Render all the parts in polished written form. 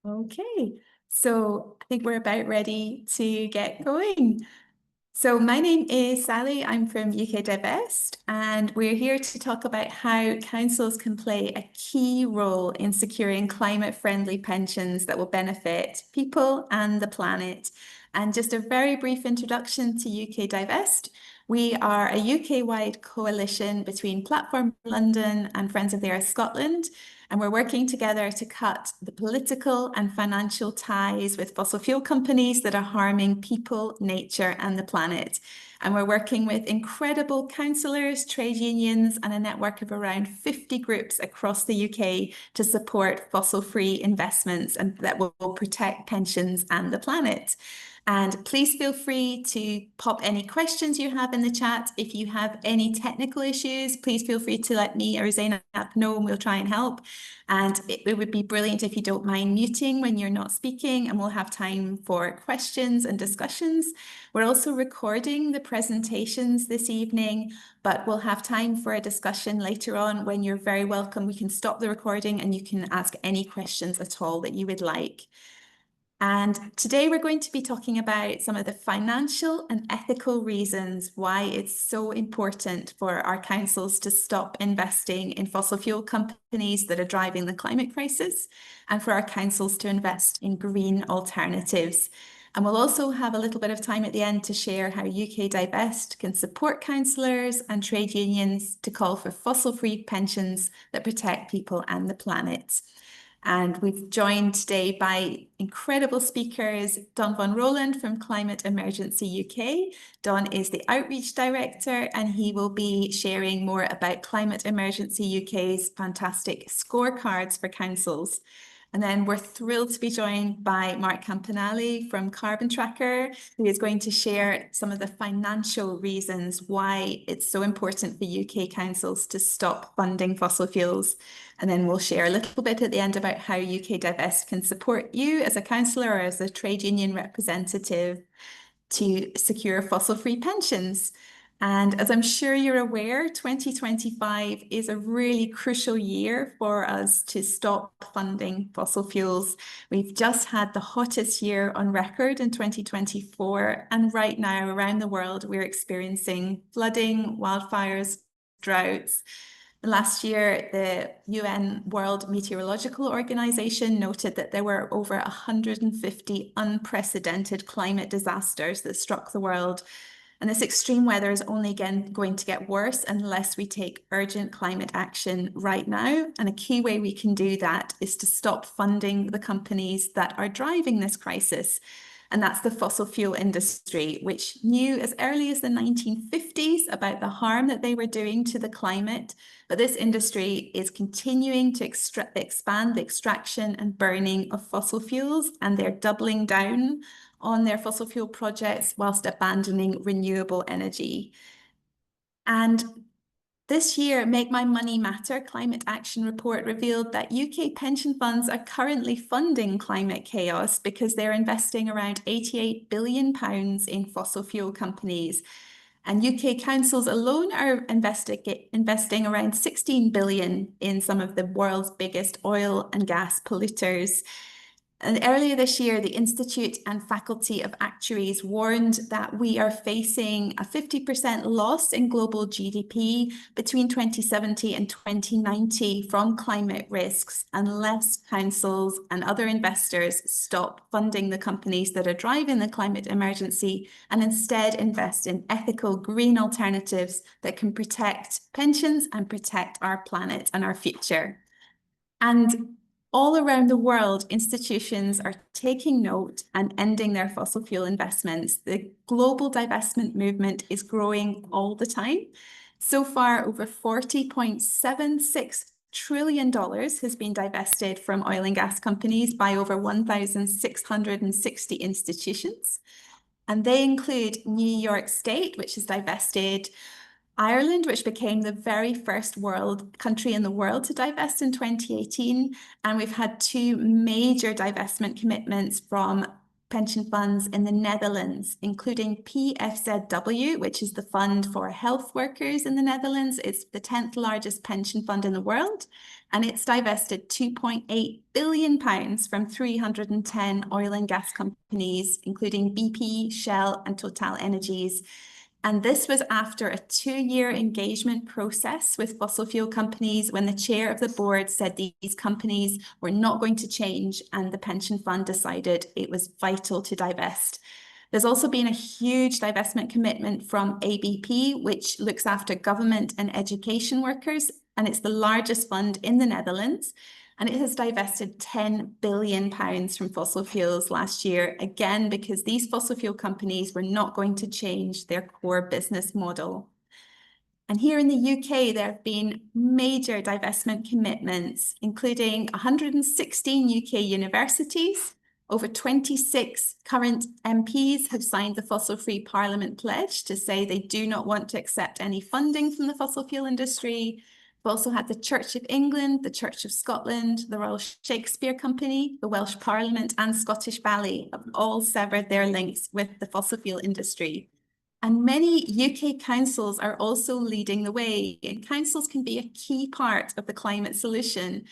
Okay, so I think we're about ready to get going. So my name is Sally. I'm from UK Divest, and we're here to talk about how councils can play a key role in securing climate-friendly pensions that will benefit people and the planet. And just a very brief introduction to UK Divest. We are a UK-wide coalition between Platform London and Friends of the Earth Scotland, and we're working together to cut the political and financial ties with fossil fuel companies that are harming people, nature, and the planet. And we're working with incredible councillors, trade unions, and a network of around 50 groups across the UK to support fossil-free investments and that will protect pensions and the planet. And please feel free to pop any questions you have in the chat. If you have any technical issues, please feel free to let me or Zainab know and we'll try and help. And it would be brilliant if you don't mind muting when you're not speaking, and we'll have time for questions and discussions. We're also recording the presentations this evening, but we'll have time for a discussion later on when you're very welcome. We can stop the recording and you can ask any questions at all that you would like. And today we're going to be talking about some of the financial and ethical reasons why it's so important for our councils to stop investing in fossil fuel companies that are driving the climate crisis, and for our councils to invest in green alternatives. And we'll also have a little bit of time at the end to share how UK Divest can support councillors and trade unions to call for fossil-free pensions that protect people and the planet. And we've joined today by incredible speakers, Don van Rohland from Climate Emergency UK. Don is the Outreach Director, and he will be sharing more about Climate Emergency UK's fantastic scorecards for councils. And then we're thrilled to be joined by Mark Campanale from Carbon Tracker, who is going to share some of the financial reasons why it's so important for UK councils to stop funding fossil fuels. And then we'll share a little bit at the end about how UK Divest can support you as a councillor or as a trade union representative to secure fossil-free pensions. And as I'm sure you're aware, 2025 is a really crucial year for us to stop funding fossil fuels. We've just had the hottest year on record in 2024, and right now around the world, we're experiencing flooding, wildfires, droughts. Last year, the UN World Meteorological Organization noted that there were over 150 unprecedented climate disasters that struck the world. And this extreme weather is only again going to get worse unless we take urgent climate action right now. And a key way we can do that is to stop funding the companies that are driving this crisis. And that's the fossil fuel industry, which knew as early as the 1950s about the harm that they were doing to the climate. But this industry is continuing to expand the extraction and burning of fossil fuels, and they're doubling down on their fossil fuel projects whilst abandoning renewable energy. And this year, Make My Money Matter Climate Action Report revealed that UK pension funds are currently funding climate chaos because they're investing around £88 billion in fossil fuel companies. And UK councils alone are investing around 16 billion in some of the world's biggest oil and gas polluters. And earlier this year, the Institute and Faculty of Actuaries warned that we are facing a 50% loss in global GDP between 2070 and 2090 from climate risks unless councils and other investors stop funding the companies that are driving the climate emergency and instead invest in ethical green alternatives that can protect pensions and protect our planet and our future. And all around the world, institutions are taking note and ending their fossil fuel investments. The global divestment movement is growing all the time. So far, over $40.76 trillion has been divested from oil and gas companies by over 1,660 institutions. And they include New York State, which has divested Ireland, which became the very first country in the world to divest in 2018. And we've had two major divestment commitments from pension funds in the Netherlands, including PFZW, which is the fund for health workers in the Netherlands. It's the 10th largest pension fund in the world. and it's divested £2.8 billion from 310 oil and gas companies, including BP, Shell, and Total Energies. And this was after a 2-year engagement process with fossil fuel companies when the chair of the board said these companies were not going to change, and the pension fund decided it was vital to divest. There's also been a huge divestment commitment from ABP, which looks after government and education workers, and it's the largest fund in the Netherlands. And it has divested £10 billion from fossil fuels last year, again, because these fossil fuel companies were not going to change their core business model. And here in the UK, there have been major divestment commitments, including 116 UK universities. Over 26 current MPs have signed the Fossil Free Parliament pledge to say they do not want to accept any funding from the fossil fuel industry. We've also had the Church of England, the Church of Scotland, the Royal Shakespeare Company, the Welsh Parliament, and Scottish Ballet have all severed their links with the fossil fuel industry. And many UK councils are also leading the way, and councils can be a key part of the climate solution,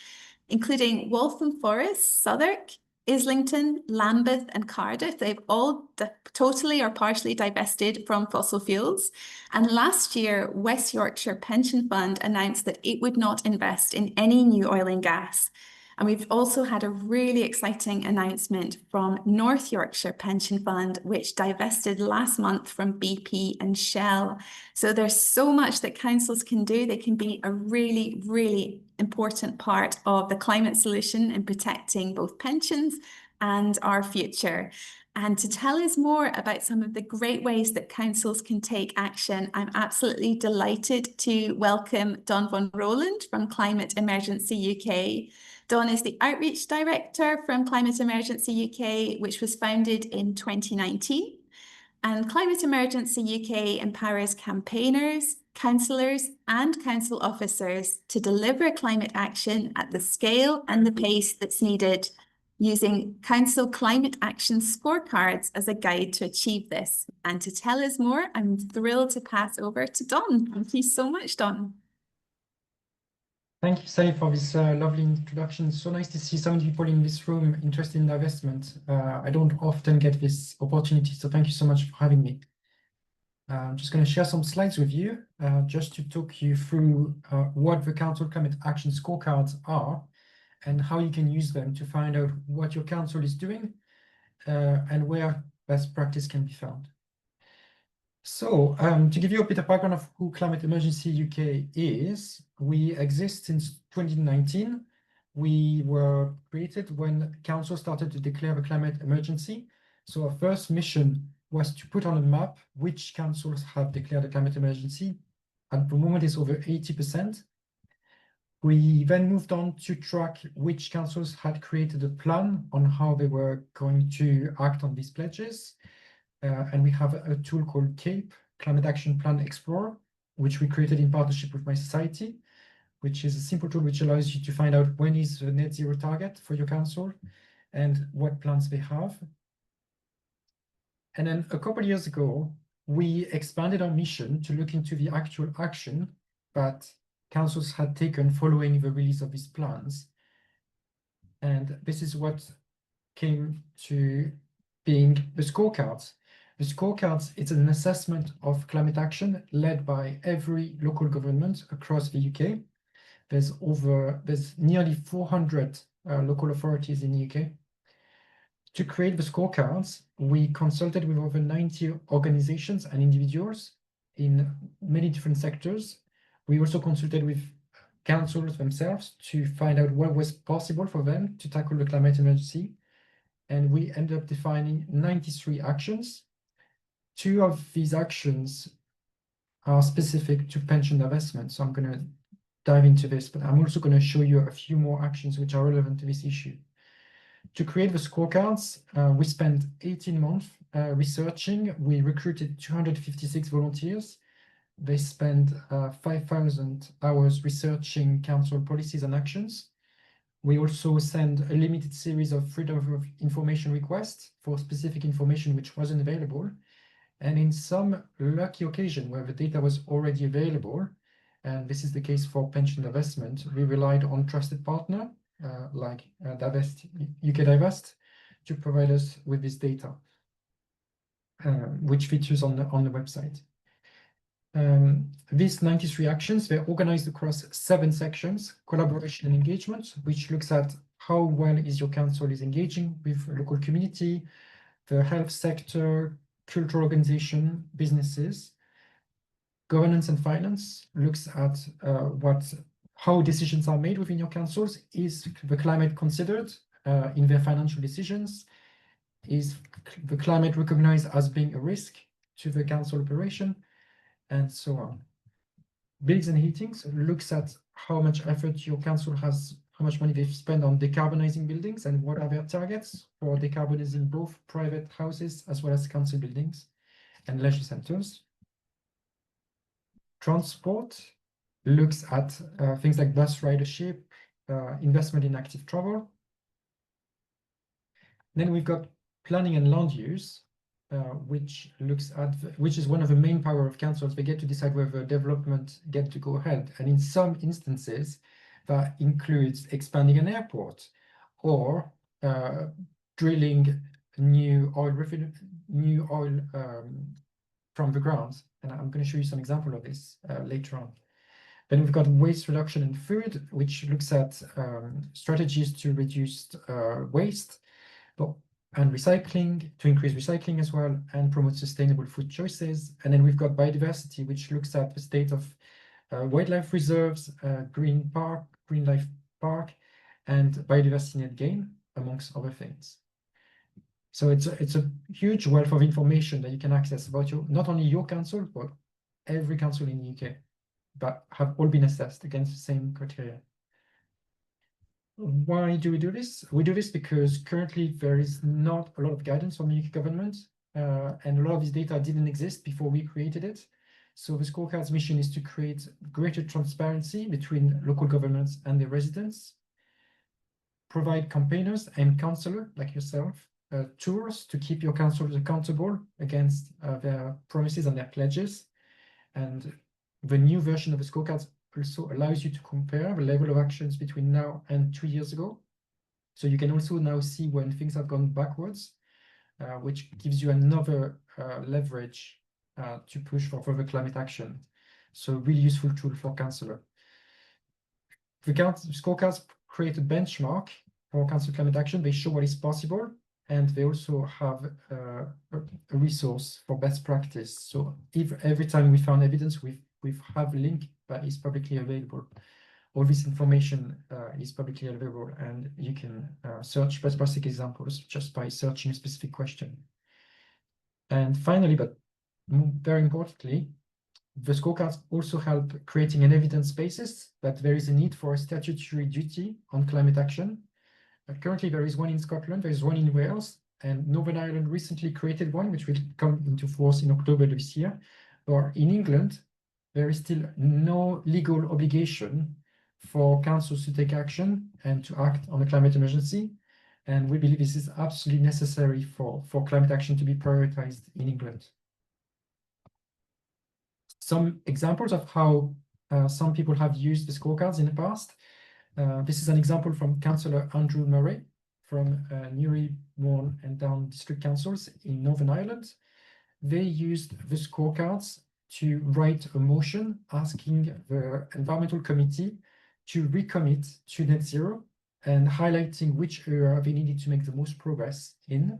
including Waltham Forest, Southwark, Islington, Lambeth, and Cardiff. They've all totally or partially divested from fossil fuels. And last year, West Yorkshire Pension Fund announced that it would not invest in any new oil and gas. And we've also had a really exciting announcement from North Yorkshire Pension Fund, which divested last month from BP and Shell. So there's so much that councils can do. They can be a really, really important part of the climate solution in protecting both pensions and our future. And to tell us more about some of the great ways that councils can take action, I'm absolutely delighted to welcome Don von Rohland from Climate Emergency UK. Don is the Outreach Director from Climate Emergency UK, which was founded in 2019. And Climate Emergency UK empowers campaigners, councillors, and council officers to deliver climate action at the scale and the pace that's needed, using council climate action scorecards as a guide to achieve this. And to tell us more, I'm thrilled to pass over to Don. Thank you so much, Don. Thank you, Sally, for this lovely introduction. So nice to see so many people in this room interested in divestment. I don't often get this opportunity, so thank you so much for having me. I'm just going to share some slides with you, just to talk you through what the Council Climate Action Scorecards are and how you can use them to find out what your council is doing and where best practice can be found. So to give you a bit of background of who Climate Emergency UK is, we exist since 2019. We were created when council started to declare a climate emergency. So our first mission was to put on a map which councils have declared a climate emergency. At the moment, it's over 80%. We then moved on to track which councils had created a plan on how they were going to act on these pledges. And we have a tool called CAPE, Climate Action Plan Explorer, which we created in partnership with My Society, which is a simple tool which allows you to find out when is the net zero target for your council and what plans they have. And then a couple of years ago, we expanded our mission to look into the actual action that councils had taken following the release of these plans. And this is what came to being the scorecards. The scorecards, it's an assessment of climate action led by every local government across the UK. There's nearly 400 local authorities in the UK. To create the scorecards, we consulted with over 90 organizations and individuals in many different sectors. We also consulted with councils themselves to find out what was possible for them to tackle the climate emergency. And we ended up defining 93 actions. 2 of these actions are specific to pension divestment. So I'm going to dive into this, but I'm also going to show you a few more actions which are relevant to this issue. To create the scorecards, we spent 18 months researching. We recruited 256 volunteers. They spent 5,000 hours researching council policies and actions. We also send a limited series of freedom of information requests for specific information which wasn't available. And in some lucky occasion where the data was already available, and this is the case for pension divestment. We relied on trusted partner like Divest, UK Divest, to provide us with this data, which features on the website. These 93 actions, they're organized across 7 sections: collaboration and engagement, which looks at how well is your council is engaging with local community, the health sector, cultural organization, businesses. Governance and finance looks at how decisions are made within your councils. Is the climate considered in their financial decisions? Is the climate recognized as being a risk to the council operation? And so on. Buildings and heating looks at how much effort your council has, how much money they've spent on decarbonizing buildings, and what are their targets for decarbonizing both private houses as well as council buildings and leisure centers. Transport looks at things like bus ridership, investment in active travel. Then we've got planning and land use, which is one of the main power of councils. They get to decide whether development get to go ahead, and in some instances that includes expanding an airport or drilling new oil from the ground. And I'm going to show you some example of this later on. Then we've got waste reduction in food, which looks at strategies to reduce waste, and recycling, to increase recycling as well, and promote sustainable food choices. And then we've got biodiversity, which looks at the state of wildlife reserves, green life park, and biodiversity net gain, amongst other things. So it's a huge wealth of information that you can access about not only your council, but every council in the UK, but have all been assessed against the same criteria. Why do we do this? We do this because currently there is not a lot of guidance from the UK government, and a lot of this data didn't exist before we created it. So the scorecard's mission is to create greater transparency between local governments and their residents, provide campaigners and councillors like yourself tools to keep your councillors accountable against their promises and their pledges. And the new version of the scorecard also allows you to compare the level of actions between now and 2 years ago. So you can also now see when things have gone backwards, which gives you another leverage to push for further climate action. So really useful tool for councillor. The scorecards create a benchmark for council climate action. They show what is possible, and they also have a resource for best practice. So if every time we found evidence, we have a link that is publicly available. All this information is publicly available, and you can search best practice examples just by searching a specific question. And finally, but very importantly, the scorecards also help creating an evidence basis that there is a need for a statutory duty on climate action. Currently, there is one in Scotland, there is one in Wales, and Northern Ireland recently created one, which will come into force in October this year. Or in England, there is still no legal obligation for councils to take action and to act on a climate emergency. And we believe this is absolutely necessary for climate action to be prioritized in England. Some examples of how some people have used the scorecards in the past. This is an example from Councillor Andrew Murray from Newry, Mourne and Down District Councils in Northern Ireland. They used the scorecards to write a motion asking the Environmental Committee to recommit to net zero and highlighting which area they needed to make the most progress in.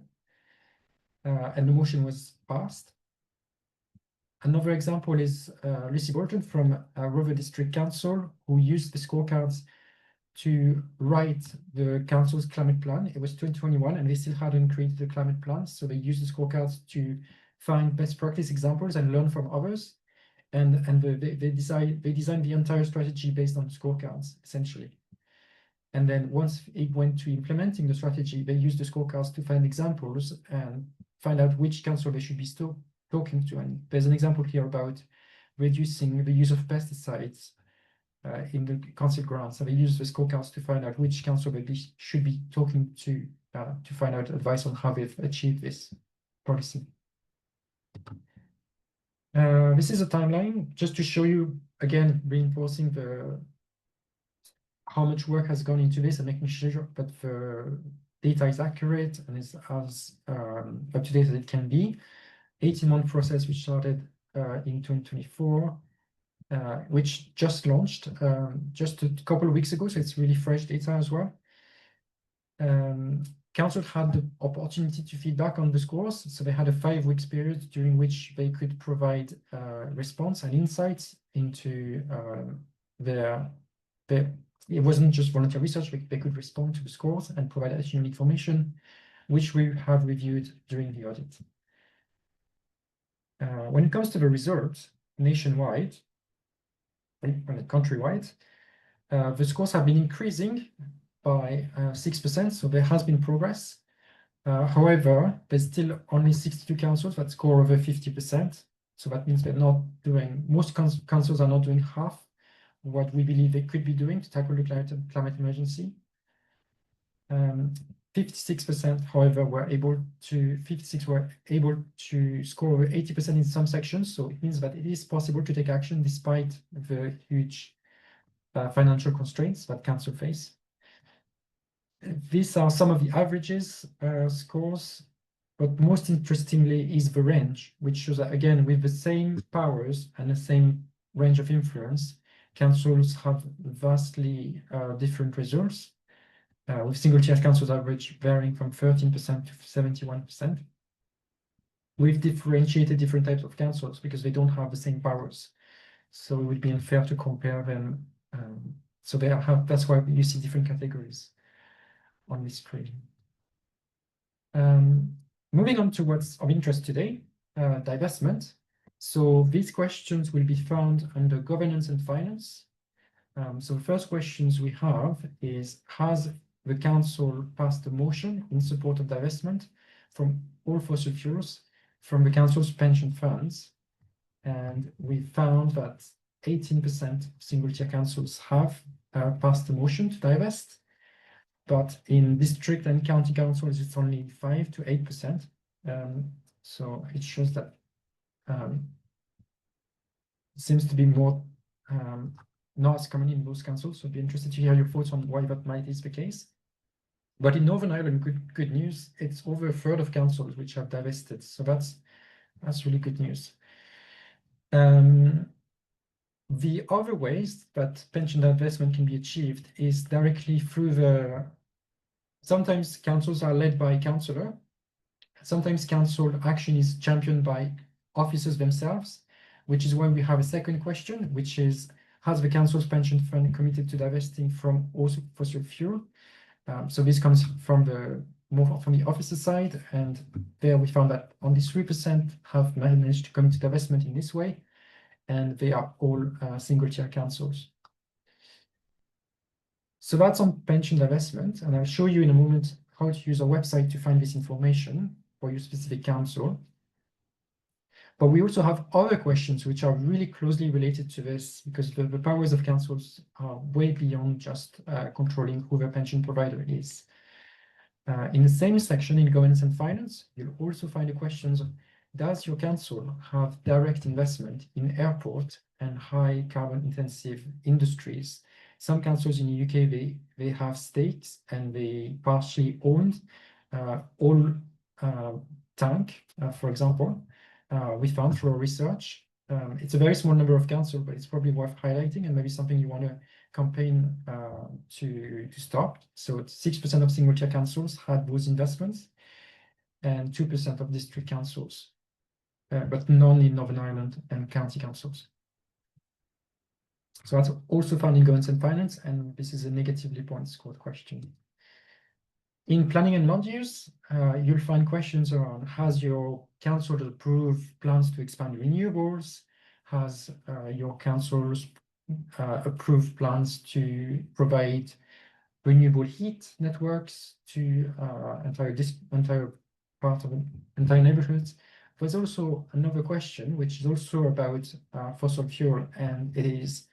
And the motion was passed. Another example is Lucy Bolton from Rover District Council, who used the scorecards to write the council's climate plan. It was 2021 and they still hadn't created a climate plan. So they used the scorecards to find best practice examples and learn from others. And they designed the entire strategy based on scorecards, essentially. And then once it went to implementing the strategy, they used the scorecards to find examples and find out which council they should be still talking to. And there's an example here about reducing the use of pesticides in the council grants. So they use the scorecards to find out which council they should be talking to find out advice on how they've achieved this policy. This is a timeline just to show you again, reinforcing how much work has gone into this and making sure that the data is accurate and is as up to date as it can be. 18-month process which started in 2024, which just launched just a couple of weeks ago, so it's really fresh data as well. Council had the opportunity to feedback on the scores, so they had a 5 weeks period during which they could provide response and insights into their it wasn't just volunteer research, they could respond to the scores and provide additional information, which we have reviewed during the audit. When it comes to the results nationwide and countrywide, the scores have been increasing by 6%, so there has been progress. However, there's still only 62 councils that score over 50%. So that means they're not doing, most councils are not doing half what we believe they could be doing to tackle the climate emergency. 56%, however, were able to score over 80% in some sections. So it means that it is possible to take action despite the huge financial constraints that council face. These are some of the averages scores, but most interestingly is the range, which shows that again, with the same powers and the same range of influence, councils have vastly different results, with single-tier councils average varying from 13% to 71%. We've differentiated different types of councils because they don't have the same powers. So it would be unfair to compare them. So that's why you see different categories on this screen. Moving on to what's of interest today, divestment. So these questions will be found under governance and finance. So the first questions we have is, has the council passed a motion in support of divestment from all fossil fuels from the council's pension funds? And we found that 18% of single-tier councils have passed a motion to divest. But in district and county councils, it's only 5 to 8%. So it shows that it seems to be more not as common in those councils. So I'd be interested to hear your thoughts on why that might is the case. But in Northern Ireland, good news, it's over a third of councils which have divested. So that's really good news. The other ways that pension divestment can be achieved is directly through sometimes councils are led by councillor. Sometimes council action is championed by officers themselves, which is why we have a second question, which is, has the council's pension fund committed to divesting from all fossil fuel? So this comes more from the officer side, and there we found that only 3% have managed to commit to divestment in this way, and they are all single-tier councils. So that's on pension divestment, and I'll show you in a moment how to use our website to find this information for your specific council. But we also have other questions which are really closely related to this, because the powers of councils are way beyond just controlling who their pension provider is. In the same section in governance and finance, you'll also find the questions of, does your council have direct investment in airport and high carbon intensive industries? Some councils in the UK, they have stakes and they partially own all tank, for example. We found through our research. It's a very small number of councils, but it's probably worth highlighting and maybe something you want to campaign to stop. So 6% of single-tier councils had those investments and 2% of district councils, but none in Northern Ireland and county councils. So that's also found in governance and finance, and this is a negatively point scored question. In planning and land use, you'll find questions around, has your council approved plans to expand renewables? Has your council's approved plans to provide renewable heat networks to entire neighborhoods? There's also another question, which is also about fossil fuel, and it is,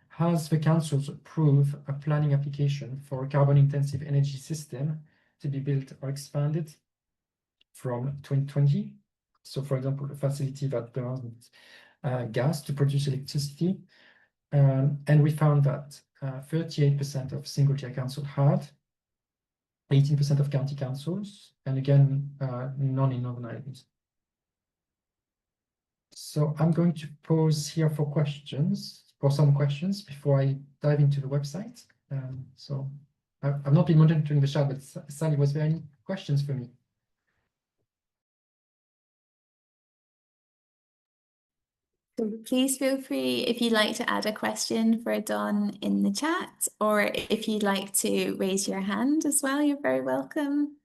has the council approved a planning application for a carbon-intensive energy system to be built or expanded from 2020? So, for example, a facility that burns gas to produce electricity. And we found that 38% of single-tier council had, 18% of county councils, and again, none in Northern Ireland. So I'm going to pause here for some questions before I dive into the website. So I've not been monitoring the chat, but Sally, was there any questions for me? So please feel free if you'd like to add a question for Don in the chat, or if you'd like to raise your hand as well, you're very welcome.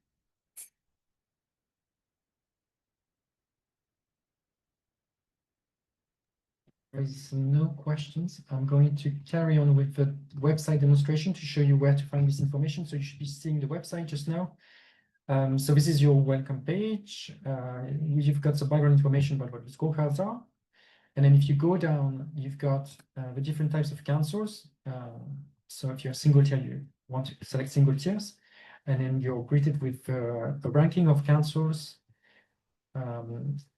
There's no questions. I'm going to carry on with the website demonstration to show you where to find this information. So you should be seeing the website just now. So this is your welcome page. You've got some background information about what the scorecards are. And then if you go down, you've got the different types of councils. So if you're a single tier, you want to select single tiers. And then you're greeted with a ranking of councils.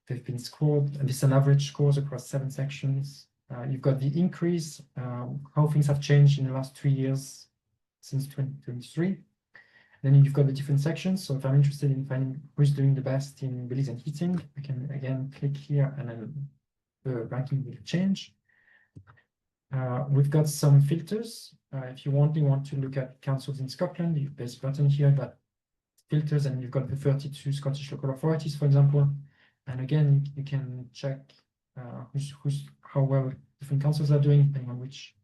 They've been scored, and this is an average scores across 7 sections. You've got the increase, how things have changed in the last 3 years since 2023. Then you've got the different sections. So if I'm interested in finding who's doing the best in release and heating, I can again click here and then the ranking will change. We've got some filters. If you want to look at councils in Scotland, there's a button here that filters, and you've got the 32 Scottish local authorities, for example. And again, you can check how well different councils are doing, depending on which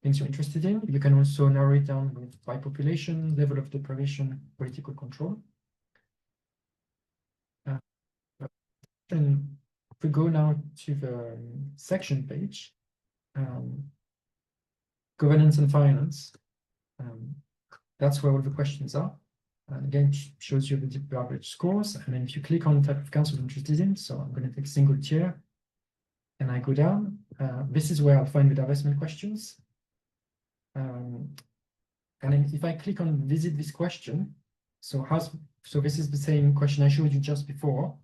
things you're interested in. You can also narrow it down by population, level of deprivation, political control. And if we go now to the section page, governance and finance, that's where all the questions are. And again, shows you the average scores. And then if you click on the type of council you're interested in, so I'm going to take single tier, and I go down. This is where I'll find the divestment questions. And then if I click on visit this question, so this is the same question I showed you just before.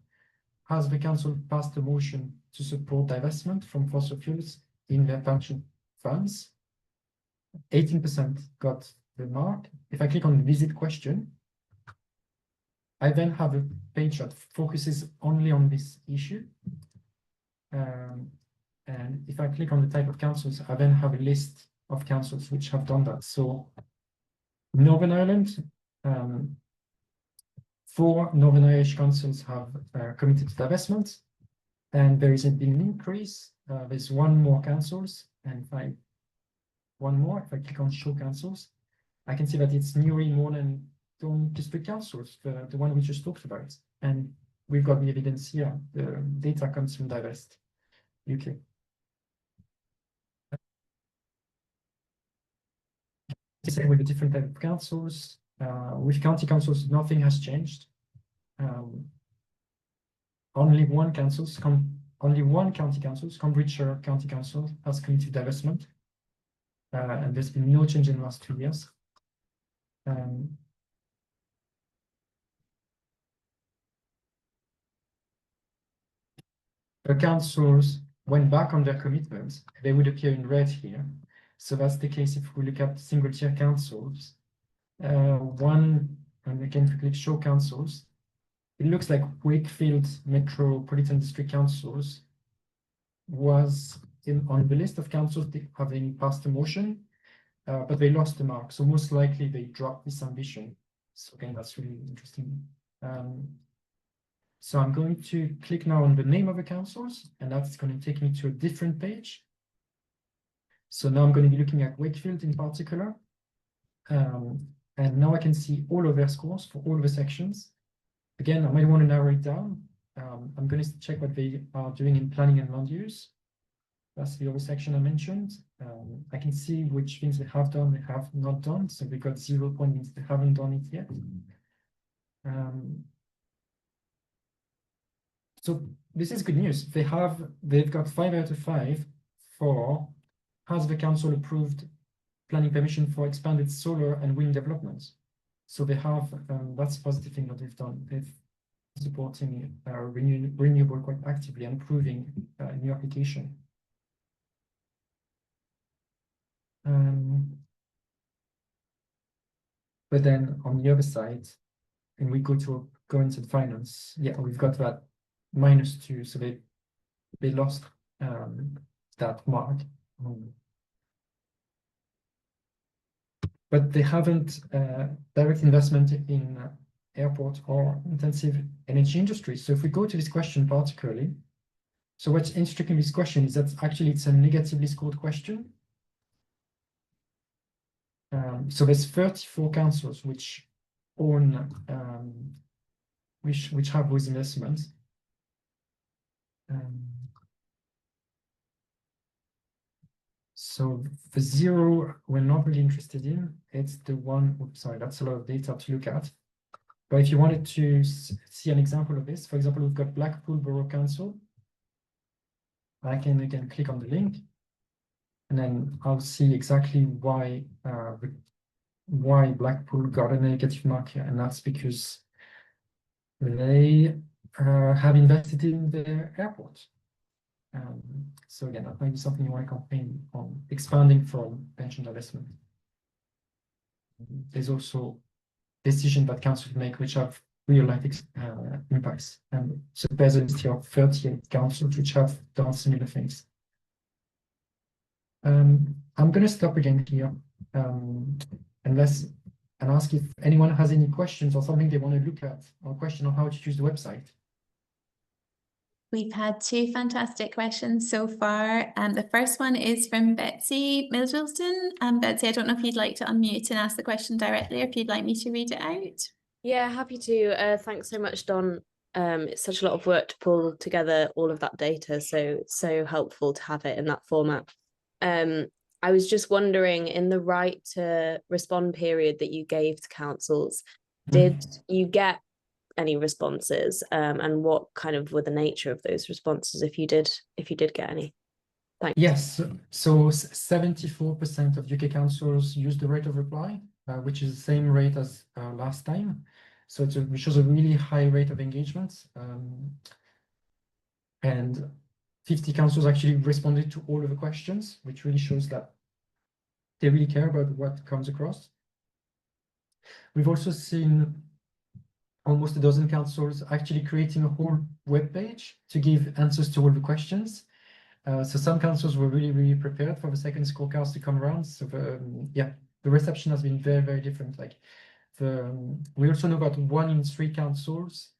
Has the council passed a motion to support divestment from fossil fuels in their pension funds? 18% got the mark. If I click on visit question, I then have a page that focuses only on this issue. And if I click on the type of councils, I then have a list of councils which have done that. So Northern Ireland, 4 Northern Irish councils have committed to divestment, and there is been an increase. There's 1 more councils, and if I click on show councils, I can see that it's Newry, Mourne, and Down district councils, the one we just talked about. And we've got the evidence here. The data comes from Divest, UK. Same with the different type of councils. With county councils, nothing has changed. Only one county councils, Cambridgeshire County Council, has committed divestment. And there's been no change in the last 2 years. The councils went back on their commitments. They would appear in red here. So that's the case if we look at single tier councils. And again, if we click show councils, it looks like Wakefield Metropolitan District Councils was on the list of councils having passed a motion, but they lost the mark. So most likely they dropped this ambition. So again, that's really interesting. So I'm going to click now on the name of the councils, and that's going to take me to a different page. So now I'm going to be looking at Wakefield in particular. And now I can see all of their scores for all the sections. Again, I might want to narrow it down. I'm going to check what they are doing in planning and land use. That's the other section I mentioned. I can see which things they have done, they have not done. So they got 0 point means they haven't done it yet. So this is good news. They've got 5 out of 5 for has the council approved planning permission for expanded solar and wind developments. So they have, that's a positive thing that they've done. They've supporting renewable quite actively and approving new application. But then on the other side, and we go into the finance, yeah, we've got that -2, so they lost that mark. But they haven't direct investment in airport or intensive energy industry. So if we go to this question particularly, so what's interesting in this question is that actually it's a negatively scored question. So there's 34 councils which own, which have those investments. So the 0 we're not really interested in. It's the one, oops, sorry, that's a lot of data to look at. But if you wanted to see an example of this, for example, we've got Blackpool Borough Council. I can again click on the link, and then I'll see exactly why Blackpool got a negative mark here, and that's because they have invested in their airport. So again, that might be something you want to campaign on, expanding from pension divestment. There's also decisions that council make which have real life impacts. And so there's a list here of 38 councils which have done similar things. I'm going to stop again here, and ask if anyone has any questions or something they want to look at, or a question on how to use the website. We've had 2 fantastic questions so far. The first one is from Betsy Middleton. Betsy, I don't know if you'd like to unmute and ask the question directly, or if you'd like me to read it out. Yeah, happy to. Thanks so much, Don. It's such a lot of work to pull together all of that data, so helpful to have it in that format. I was just wondering, in the right to respond period that you gave to councils, did you get any responses, and what kind of were the nature of those responses, if you did get any? Thanks. Yes, so 74% of UK councils use the rate of reply, which is the same rate as last time. So which shows a really high rate of engagement. And 50 councils actually responded to all of the questions, which really shows that they really care about what comes across. We've also seen almost a dozen councils actually creating a whole web page to give answers to all the questions. So some councils were really, really prepared for the second scorecards to come around. So the reception has been very, very different. Like we also know that 1 in 3 councils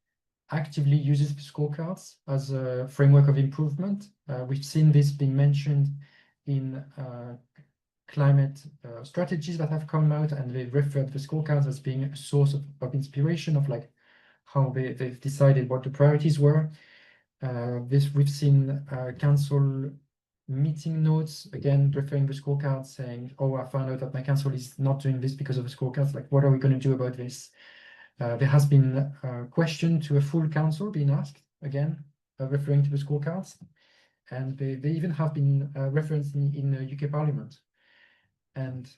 actively uses the scorecards as a framework of improvement. We've seen this being mentioned in climate strategies that have come out, and they referred the scorecards as being a source of inspiration of like how they've decided what the priorities were. We've seen council meeting notes, again, referring the scorecards, saying, oh, I found out that my council is not doing this because of the scorecards. Like, what are we going to do about this? There has been a question to a full council being asked, again, referring to the scorecards. And they even have been referenced in the UK Parliament. And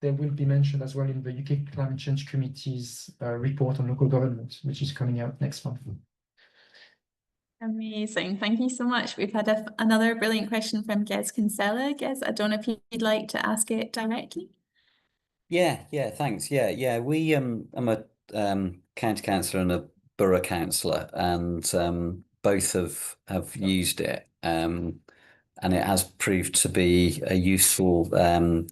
they will be mentioned as well in the UK Climate Change Committee's report on local government, which is coming out next month. Amazing. Thank you so much. We've had another brilliant question from Gez Kinsella. Gez, I don't know if you'd like to ask it directly. Yeah, thanks. Yeah. I'm a county councillor and a borough councillor, and both have used it. And it has proved to be a useful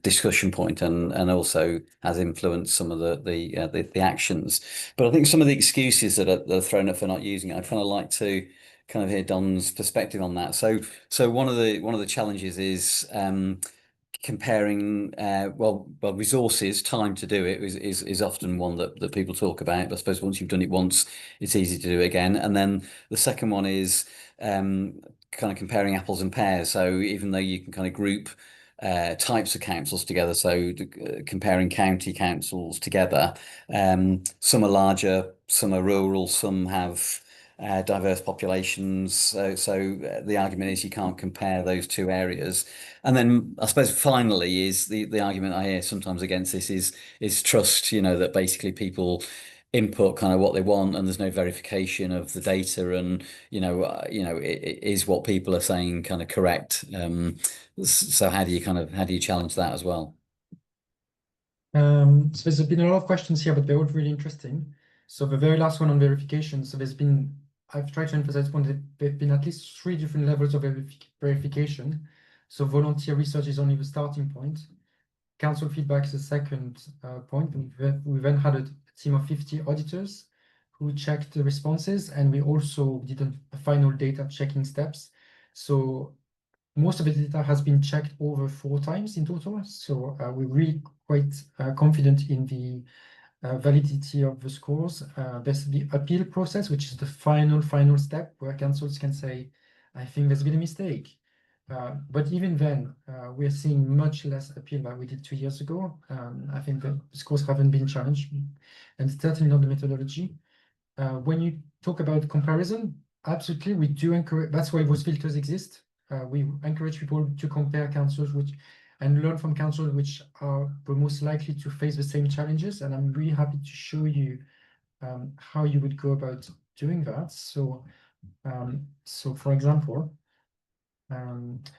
discussion point, and also has influenced some of the actions. But I think some of the excuses that are thrown up for not using it, I'd kind of like to kind of hear Don's perspective on that. So one of the challenges is comparing well resources, time to do it is often one that people talk about. But I suppose once you've done it once, it's easy to do it again. And then the second one is kind of comparing apples and pears. So even though you can kind of group types of councils together, so comparing county councils together, some are larger, some are rural, some have diverse populations. So the argument is you can't compare those 2 areas. And then I suppose finally is the argument I hear sometimes against this is trust. You know, that basically people input kind of what they want, and there's no verification of the data, and is what people are saying kind of correct? So how do you challenge that as well? So there's been a lot of questions here, but they're all really interesting. So the very last one on verification. So I've tried to emphasize there've been at least 3 different levels of verification. So volunteer research is only the starting point. Council feedback is the second point. We then had a team of 50 auditors who checked the responses, and we also did a final data checking steps. So most of the data has been checked over 4 times in total. So we're really quite confident in the validity of the scores. There's the appeal process, which is the final step where councils can say, I think there's been a mistake. But even then, we're seeing much less appeal than we did 2 years ago. I think the scores haven't been challenged, and certainly not the methodology. When you talk about comparison, absolutely, we do encourage, that's why those filters exist. We encourage people to compare councils and learn from councils which are the most likely to face the same challenges. And I'm really happy to show you how you would go about doing that. So for example,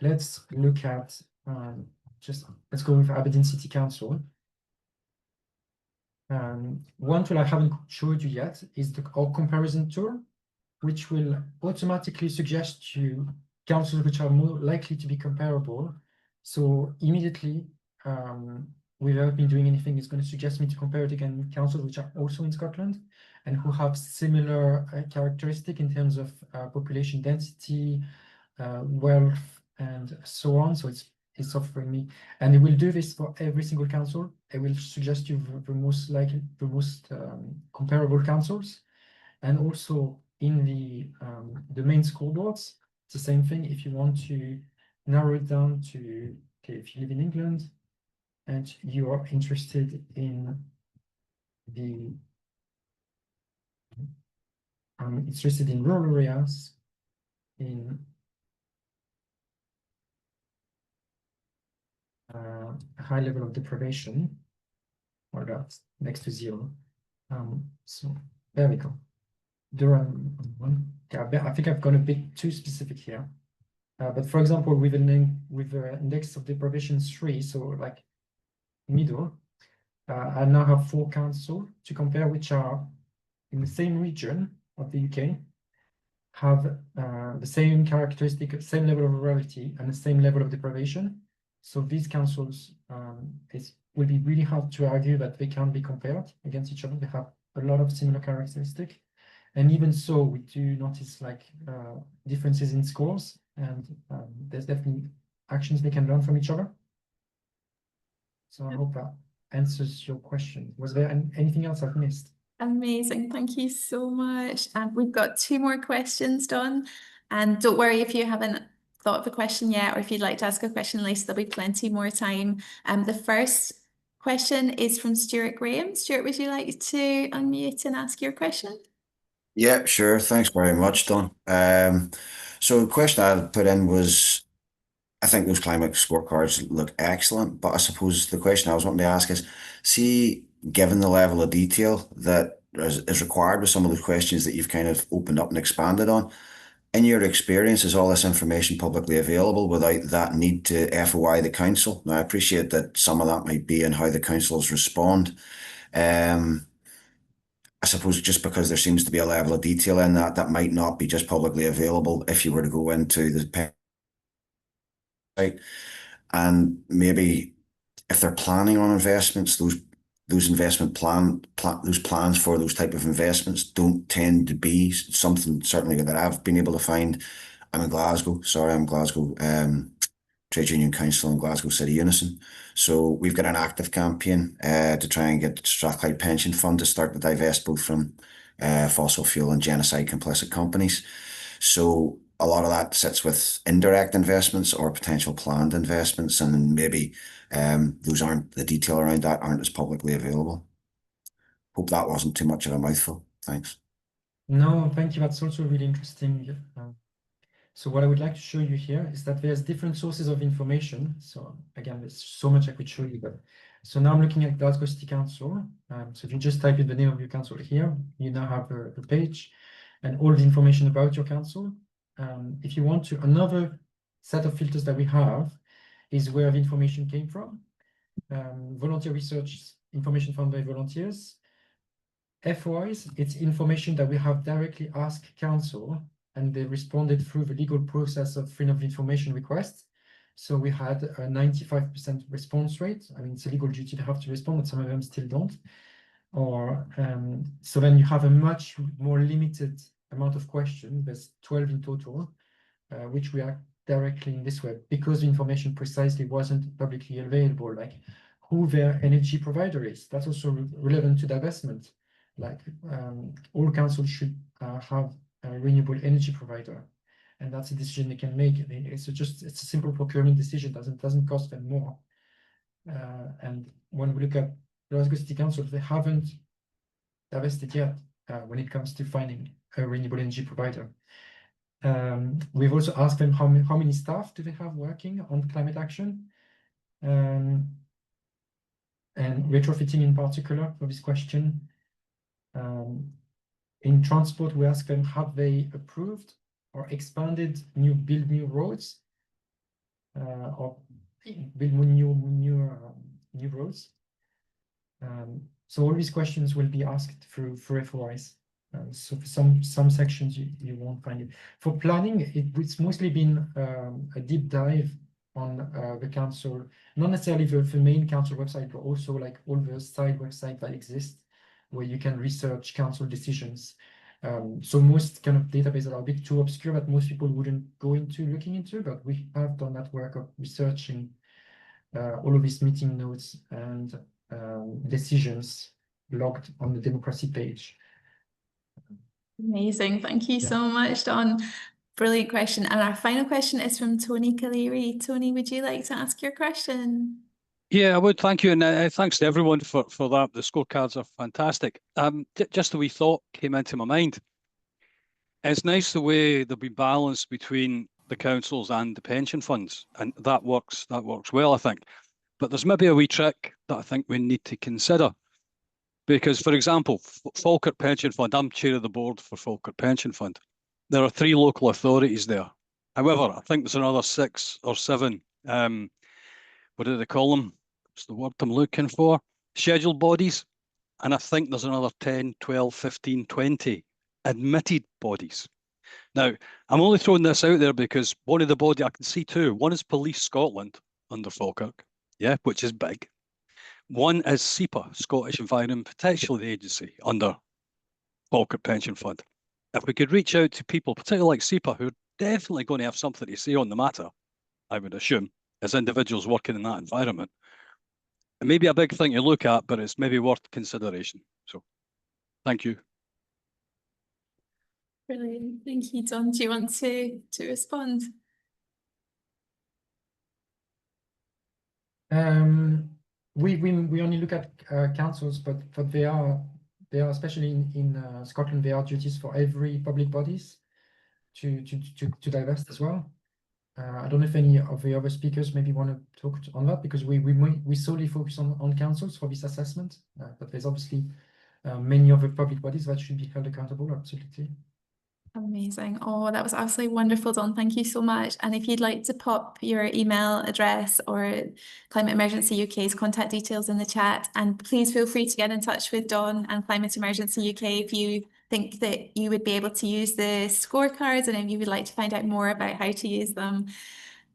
let's look at, let's go with Aberdeen City Council. One tool I haven't showed you yet is our comparison tool, which will automatically suggest you councils which are more likely to be comparable. So immediately, without me doing anything, it's going to suggest me to compare it again with councils which are also in Scotland and who have similar characteristic in terms of population density, wealth, and so on. So it's offering me, and it will do this for every single council. It will suggest you the most comparable councils, and also in the main scoreboards, it's the same thing. If you want to narrow it down to, okay, if you live in England and you are interested in interested in rural areas, in high level of deprivation, or that's next to 0. So there we go. Durham one. Yeah, I think I've gone a bit too specific here. But for example, with the index of deprivation 3, so like middle, I now have 4 councils to compare, which are in the same region of the UK, have the same characteristic, same level of rurality, and the same level of deprivation. So these councils, it will be really hard to argue that they can be compared against each other. They have a lot of similar characteristics. And even so, we do notice like differences in scores, and there's definitely actions they can learn from each other. So I hope that answers your question. Was there anything else I've missed? Amazing. Thank you so much. And we've got 2 more questions done. And don't worry if you haven't thought of a question yet, or if you'd like to ask a question later, there'll be plenty more time. The first question is from Stuart Graham. Stuart, would you like to unmute and ask your question? Yeah, sure. Thanks very much, Don. So the question I put in was, I think those climate scorecards look excellent, but I suppose the question I was wanting to ask is, see, given the level of detail that is required with some of those questions that you've kind of opened up and expanded on, in your experience, is all this information publicly available without that need to FOI the council? Now, I appreciate that some of that might be in how the councils respond. I suppose just because there seems to be a level of detail in that might not be just publicly available if you were to go into the site. And maybe if they're planning on investments, those investment those plans for those type of investments don't tend to be something certainly that I've been able to find. I'm in Glasgow. Sorry, I'm Glasgow. Trade Union Council in Glasgow City Unison. So we've got an active campaign to try and get Strathclyde Pension Fund to start to divest both from fossil fuel and genocide complicit companies. So a lot of that sits with indirect investments or potential planned investments, and maybe the detail around that aren't as publicly available. Hope that wasn't too much of a mouthful. Thanks. No, thank you. That's also really interesting. So what I would like to show you here is that there's different sources of information. So again, there's so much I could show you, but So now I'm looking at Glasgow City Council. So if you just type in the name of your council here, you now have a page and all the information about your council. If you want to, another set of filters that we have is where the information came from. Volunteer research, information found by volunteers. FOIs, it's information that we have directly asked council and they responded through the legal process of freedom of information request. So we had a 95% response rate. I mean, it's a legal duty to have to respond, but some of them still don't. Or so then you have a much more limited amount of questions. There's 12 in total, which we act directly in this way because the information precisely wasn't publicly available, like who their energy provider is. That's also relevant to divestment. Like all councils should have a renewable energy provider, and that's a decision they can make. It's a simple procurement decision. Doesn't cost them more. And when we look at Glasgow City Council, they haven't divested yet when it comes to finding a renewable energy provider. We've also asked them how many staff do they have working on climate action, and retrofitting in particular for this question. In transport, we ask them, have they approved or expanded build new roads, or build new roads? So all these questions will be asked through FOIs. So for some sections you won't find it. For planning, it's mostly been a deep dive on the council, not necessarily the main council website, but also like all the side websites that exist where you can research council decisions. So most kind of databases are a bit too obscure that most people wouldn't go into looking into, but we have done that work of researching all of these meeting notes and decisions logged on the democracy page. Amazing. Thank you so much, Don. Brilliant question. And our final question is from Tony Caleri. Tony, would you like to ask your question? Yeah, I would. Thank you. And thanks to everyone for that. The scorecards are fantastic. Just a wee thought came into my mind. It's nice the way there'll be balance between the councils and the pension funds. And that works well, I think. But there's maybe a wee trick that I think we need to consider. Because, for example, Falkirk Pension Fund, I'm chair of the board for Falkirk Pension Fund. There are 3 local authorities there. However, I think there's another 6 or 7, what do they call them? What's the word I'm looking for? Scheduled bodies. And I think there's another 10, 12, 15, 20 admitted bodies. Now, I'm only throwing this out there because one of the bodies I can see 2. One is Police Scotland under Falkirk, yeah, which is big. One is SEPA, Scottish Environment Protection Agency, under Falkirk Pension Fund. If we could reach out to people, particularly like SEPA, who are definitely going to have something to say on the matter, I would assume, as individuals working in that environment, it may be a big thing to look at, but it's maybe worth consideration. So, thank you. Brilliant. Thank you, Don. Do you want to respond? We only look at councils, but they are especially in Scotland, there are duties for every public bodies to divest as well. I don't know if any of the other speakers maybe want to talk on that, because we solely focus on councils for this assessment, but there's obviously many other public bodies that should be held accountable, absolutely. Amazing. Oh, that was absolutely wonderful, Don. Thank you so much. And if you'd like to pop your email address or Climate Emergency UK's contact details in the chat, and please feel free to get in touch with Don and Climate Emergency UK if you think that you would be able to use the scorecards and if you would like to find out more about how to use them.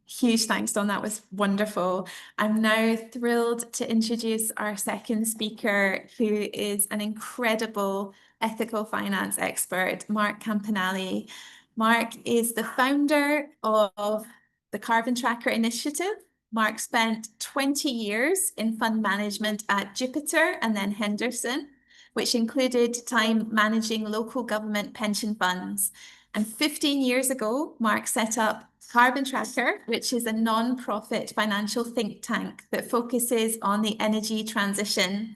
Huge thanks, Don. That was wonderful. I'm now thrilled to introduce our second speaker, who is an incredible ethical finance expert, Mark Campanale. Mark is the founder of the Carbon Tracker Initiative. Mark spent 20 years in fund management at Jupiter and then Henderson, which included time managing local government pension funds. And 15 years ago, Mark set up Carbon Tracker, which is a non-profit financial think tank that focuses on the energy transition.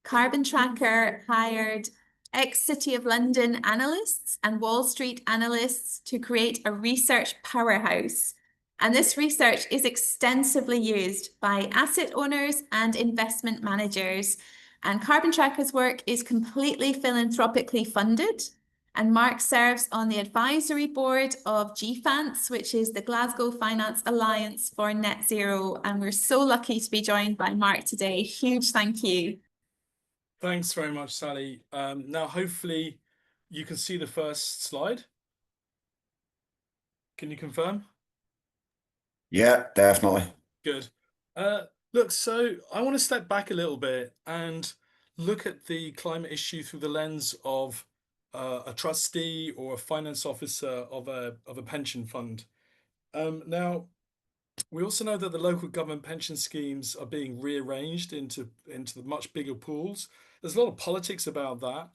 Carbon Tracker hired ex-City of London analysts and Wall Street analysts to create a research powerhouse And this research is extensively used by asset owners and investment managers. And Carbon Tracker's work is completely philanthropically funded. And Mark serves on the advisory board of GFANS, which is the Glasgow Finance Alliance for Net Zero. And we're so lucky to be joined by Mark today. Huge thank you. Thanks very much, Sally. Now, hopefully you can see the first slide. Can you confirm? Yeah, definitely. Good. Look, so I want to step back a little bit and look at the climate issue through the lens of a trustee or a finance officer of a pension fund. Now, we also know that the local government pension schemes are being rearranged into the much bigger pools. There's a lot of politics about that,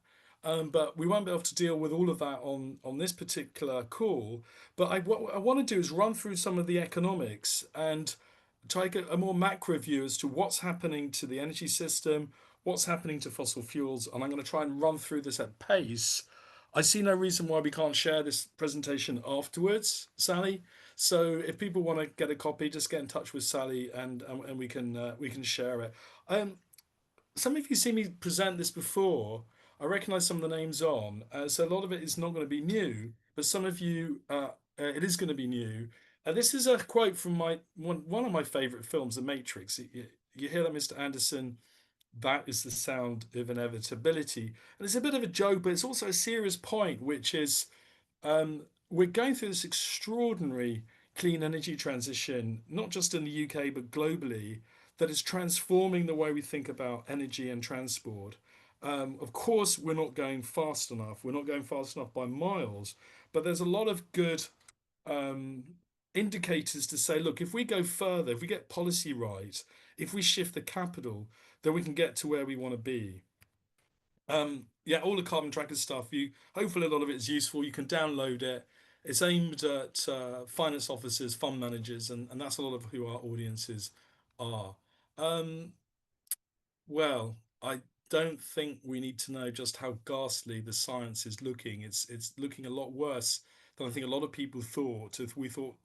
but we won't be able to deal with all of that on this particular call. But what I want to do is run through some of the economics and try to get a more macro view as to what's happening to the energy system, what's happening to fossil fuels, and I'm going to try and run through this at pace. I see no reason why we can't share this presentation afterwards, Sally. So if people want to get a copy, just get in touch with Sally and we can share it. Some of you see me present this before. I recognize some of the names on, so a lot of it is not going to be new, but some of you it is going to be new. This is a quote from one of my favorite films, The Matrix. You hear that, Mr. Anderson? That is the sound of inevitability. And it's a bit of a joke, but it's also a serious point, which is we're going through this extraordinary clean energy transition, not just in the UK, but globally, that is transforming the way we think about energy and transport. Of course, we're not going fast enough. We're not going fast enough by miles, but there's a lot of good indicators to say, look, if we go further, if we get policy right, if we shift the capital, then we can get to where we want to be. Yeah, all the Carbon Tracker stuff, hopefully a lot of it is useful. You can download it. It's aimed at finance officers, fund managers, and that's a lot of who our audiences are. Well, I don't think we need to know just how ghastly the science is looking. It's looking a lot worse than I think a lot of people thought. If we thought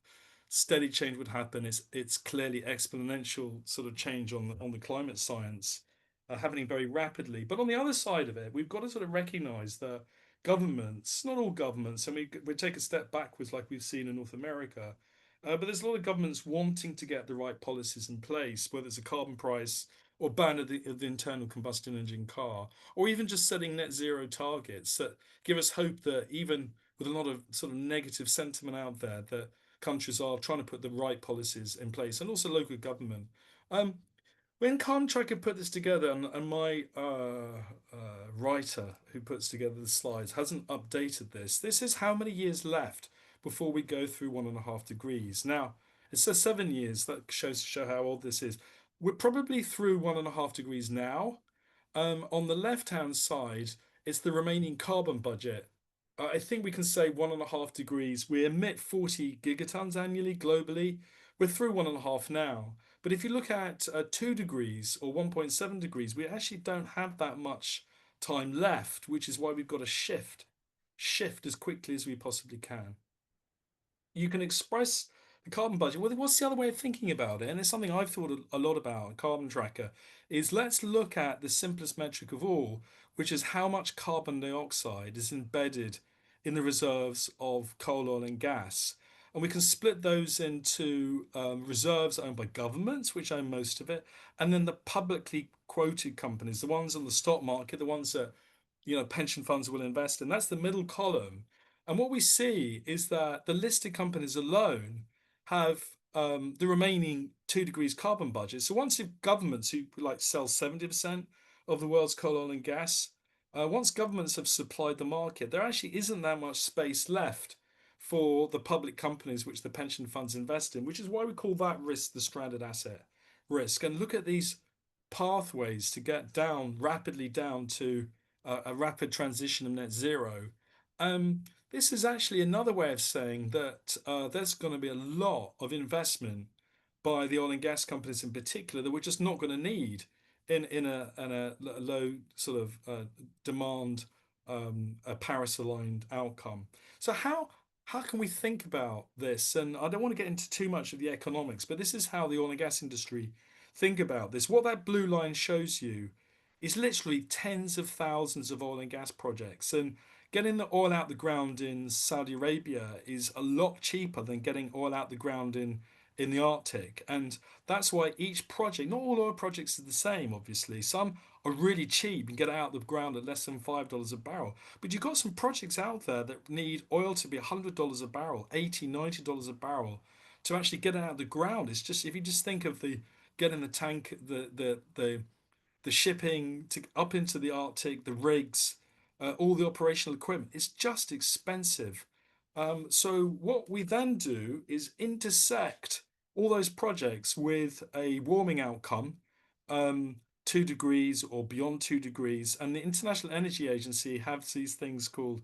steady change would happen, it's clearly exponential sort of change on the climate science happening very rapidly. But on the other side of it, we've got to sort of recognize that governments, not all governments, and we take a step backwards like we've seen in North America, but there's a lot of governments wanting to get the right policies in place, whether it's a carbon price or ban of the internal combustion engine car, or even just setting net zero targets that give us hope that even with a lot of sort of negative sentiment out there, that countries are trying to put the right policies in place, and also local government. When Carbon Tracker put this together, and my writer who puts together the slides hasn't updated this, this is how many years left before we go through 1.5 degrees. Now, it says 7 years. That shows to show how old this is. We're probably through 1.5 degrees now. On the left-hand side, it's the remaining carbon budget. I think we can say 1.5 degrees. We emit 40 gigatons annually globally. We're through 1.5 now. But if you look at 2 degrees or 1.7 degrees, we actually don't have that much time left, which is why we've got to shift as quickly as we possibly can. You can express the carbon budget. Well, what's the other way of thinking about it? And it's something I've thought a lot about, Carbon Tracker, is let's look at the simplest metric of all, which is how much carbon dioxide is embedded in the reserves of coal, oil, and gas. And we can split those into reserves owned by governments, which own most of it, and then the publicly quoted companies, the ones on the stock market, the ones that pension funds will invest in. That's the middle column. And what we see is that the listed companies alone have the remaining 2 degrees carbon budget. So once if governments who like sell 70% of the world's coal, oil, and gas, once governments have supplied the market, there actually isn't that much space left for the public companies which the pension funds invest in, which is why we call that risk the stranded asset risk. And look at these pathways to get rapidly down to a rapid transition of net zero. This is actually another way of saying that there's going to be a lot of investment by the oil and gas companies in particular that we're just not going to need in a low sort of demand, a Paris-aligned outcome. So how how can we think about this? And I don't want to get into too much of the economics, but this is how the oil and gas industry think about this. What that blue line shows you is literally tens of thousands of oil and gas projects. And getting the oil out the ground in Saudi Arabia is a lot cheaper than getting oil out the ground in the Arctic. And that's why each project, not all oil projects are the same, obviously. Some are really cheap and get it out of the ground at less than $5 a barrel. But you've got some projects out there that need oil to be $100 a barrel, $80, $90 a barrel to actually get it out of the ground. It's just, if you just think of the getting the tank, the shipping to up into the Arctic, the rigs, all the operational equipment, it's just expensive. So what we then do is intersect all those projects with a warming outcome, 2 degrees or beyond 2 degrees. And the International Energy Agency have these things called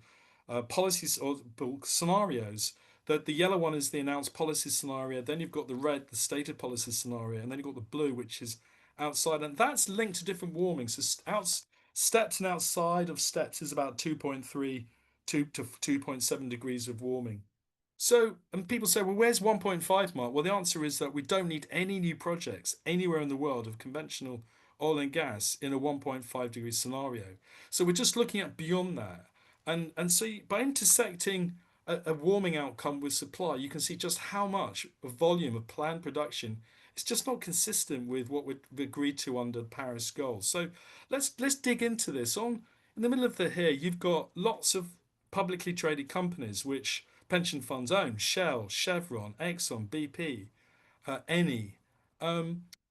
policies or scenarios. That the yellow one is the announced policy scenario. Then you've got the red, the stated policy scenario, and then you've got the blue, which is outside, and that's linked to different warming. So steppes and outside of steppes is about 2.3 to 2.7 degrees of warming. So, and people say, well, where's 1.5 mark? Well, the answer is that we don't need any new projects anywhere in the world of conventional oil and gas in a 1.5 degree scenario. So we're just looking at beyond that. And so by intersecting a warming outcome with supply, you can see just how much volume of planned production it's just not consistent with what we've agreed to under Paris goals. So let's dig into this. In the middle of the here, you've got lots of publicly traded companies which pension funds own: Shell, Chevron, Exxon, BP, Eni,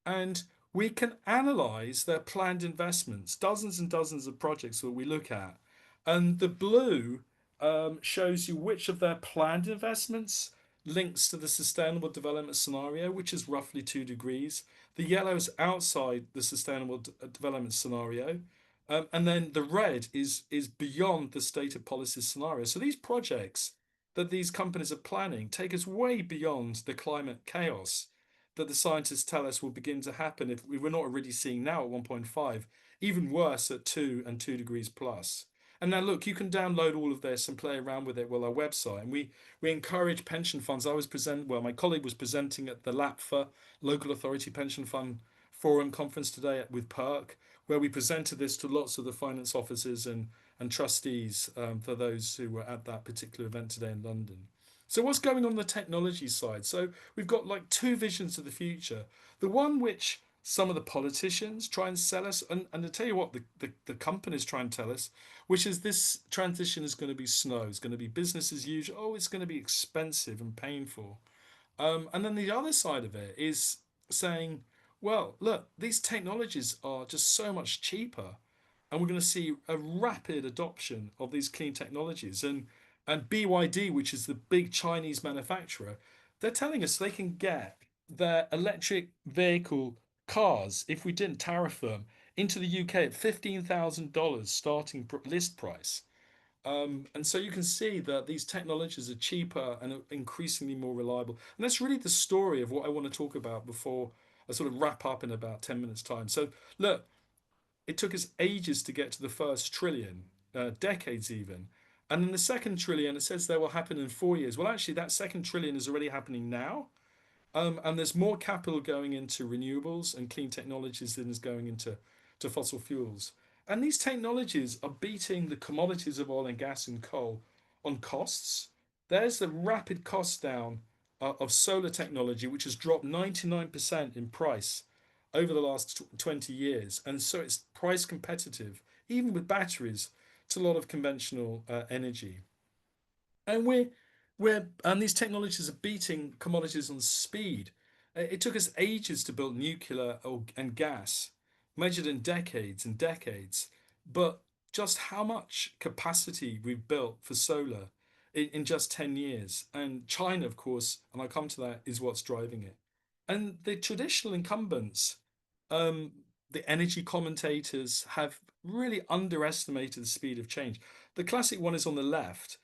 and we can analyze their planned investments, dozens and dozens of projects that we look at, and the blue shows you which of their planned investments links to the sustainable development scenario, which is roughly 2 degrees. The yellow is outside the sustainable development scenario. And then the red is beyond the stated policy scenario. So these projects that these companies are planning take us way beyond the climate chaos that the scientists tell us will begin to happen if we're not already seeing now at 1.5, even worse at 2 and 2 degrees plus. And now look, you can download all of this and play around with it with our website. And we encourage pension funds. My colleague was presenting at the LAPFA, Local Authority Pension Fund Forum conference today with PERC, where we presented this to lots of the finance officers and trustees for those who were at that particular event today in London. So what's going on the technology side? So we've got like two visions of the future. The one which some of the politicians try and sell us, and to tell you what, the companies try and tell us, which is this transition is going to be slow, it's going to be business as usual, oh, it's going to be expensive and painful. And then the other side of it is saying, well, look, these technologies are just so much cheaper, and we're going to see a rapid adoption of these clean technologies. And BYD, which is the big Chinese manufacturer, they're telling us they can get their electric vehicle cars, if we didn't tariff them, into the UK at $15,000 starting list price. And so you can see that these technologies are cheaper and increasingly more reliable. And that's really the story of what I want to talk about before I sort of wrap up in about 10 minutes time. So look, it took us ages to get to the first trillion, decades even. And then the second trillion, it says that will happen in 4 years. Well, actually, that second trillion is already happening now. And there's more capital going into renewables and clean technologies than is going into fossil fuels. And these technologies are beating the commodities of oil and gas and coal on costs. There's the rapid cost down of solar technology, which has dropped 99% in price over the last 20 years. And so it's price competitive, even with batteries, to a lot of conventional energy. And and these technologies are beating commodities on speed. It took us ages to build nuclear and gas, measured in decades and decades. But just how much capacity we've built for solar in just 10 years. And China, of course, and I'll come to that, is what's driving it. And the traditional incumbents, the energy commentators, have really underestimated the speed of change. The classic one is on the left.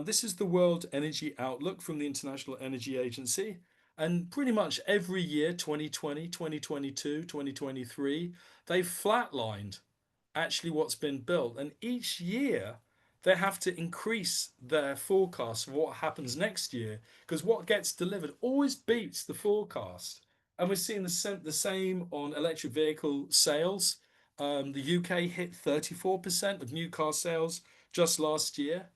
This is the World Energy Outlook from the International Energy Agency. And pretty much every year, 2020, 2022, 2023, they've flatlined actually what's been built. And each year, they have to increase their forecast of what happens next year, because what gets delivered always beats the forecast. And we're seeing the same on electric vehicle sales. The UK hit 34% of new car sales just last year,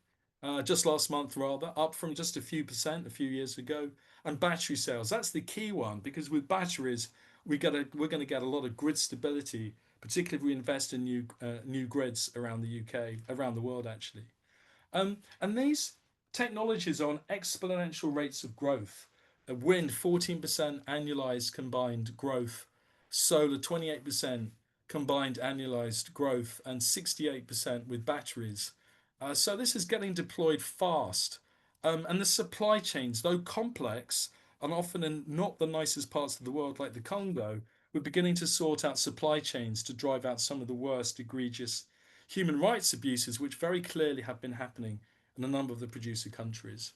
just last month rather, up from just a few percent a few years ago. And battery sales, that's the key one, because with batteries, we're going to get a lot of grid stability, particularly if we invest in new grids around the UK, around the world actually. And these technologies are on exponential rates of growth. Wind, 14% annualized combined growth, solar, 28% combined annualized growth, and 68% with batteries. So this is getting deployed fast. And the supply chains, though complex and often in not the nicest parts of the world like the Congo, we're beginning to sort out supply chains to drive out some of the worst egregious human rights abuses, which very clearly have been happening in a number of the producer countries.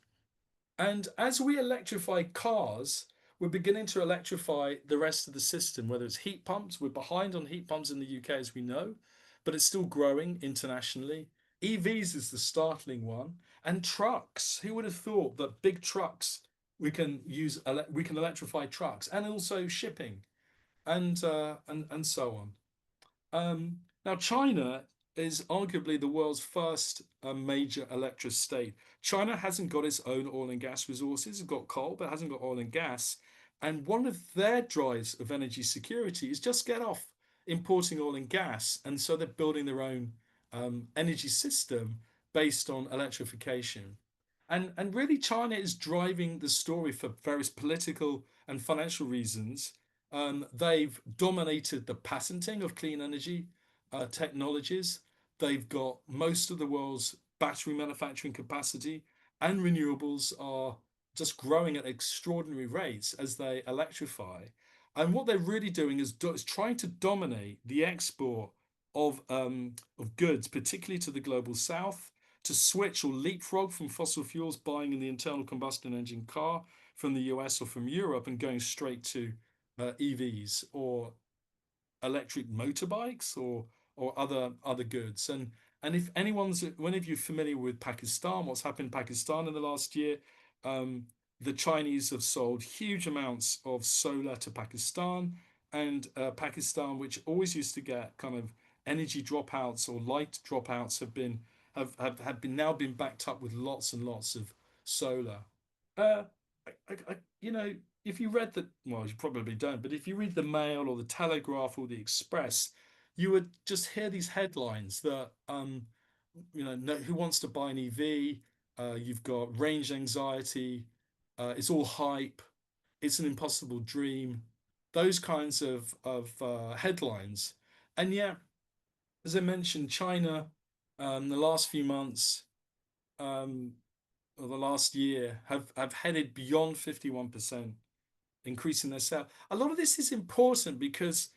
And as we electrify cars, we're beginning to electrify the rest of the system, whether it's heat pumps. We're behind on heat pumps in the UK, as we know, but it's still growing internationally. EVs is the startling one. And trucks. Who would have thought that big trucks, we can electrify trucks, and also shipping, and so on. Now, China is arguably the world's first major electric state. China hasn't got its own oil and gas resources. It's got coal, but hasn't got oil and gas. And one of their drives of energy security is just get off importing oil and gas. And so they're building their own energy system based on electrification. And really, China is driving the story for various political and financial reasons. They've dominated the patenting of clean energy technologies. They've got most of the world's battery manufacturing capacity, and renewables are just growing at extraordinary rates as they electrify. And what they're really doing is trying to dominate the export of goods, particularly to the global south, to switch or leapfrog from fossil fuels, buying in the internal combustion engine car from the US or from Europe, and going straight to EVs or electric motorbikes or other goods. And if one of you familiar with Pakistan, what's happened in Pakistan in the last year, the Chinese have sold huge amounts of solar to Pakistan, and Pakistan, which always used to get kind of energy dropouts or light dropouts, have now been backed up with lots and lots of solar. If you read well, you probably don't, but if you read the Mail or the Telegraph or the Express, you would just hear these headlines that, who wants to buy an EV? You've got range anxiety. It's all hype. It's an impossible dream. Those kinds of headlines. And yet, as I mentioned, China, the last few months, or the last year, have headed beyond 51%. Increasing their sale. A lot of this is important because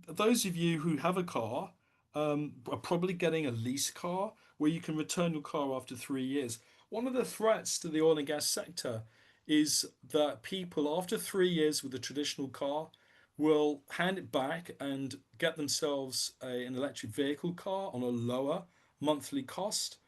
those of you who have a car are probably getting a lease car where you can return your car after 3 years. One of the threats to the oil and gas sector is that people, after 3 years with a traditional car, will hand it back and get themselves an electric vehicle car on a lower monthly cost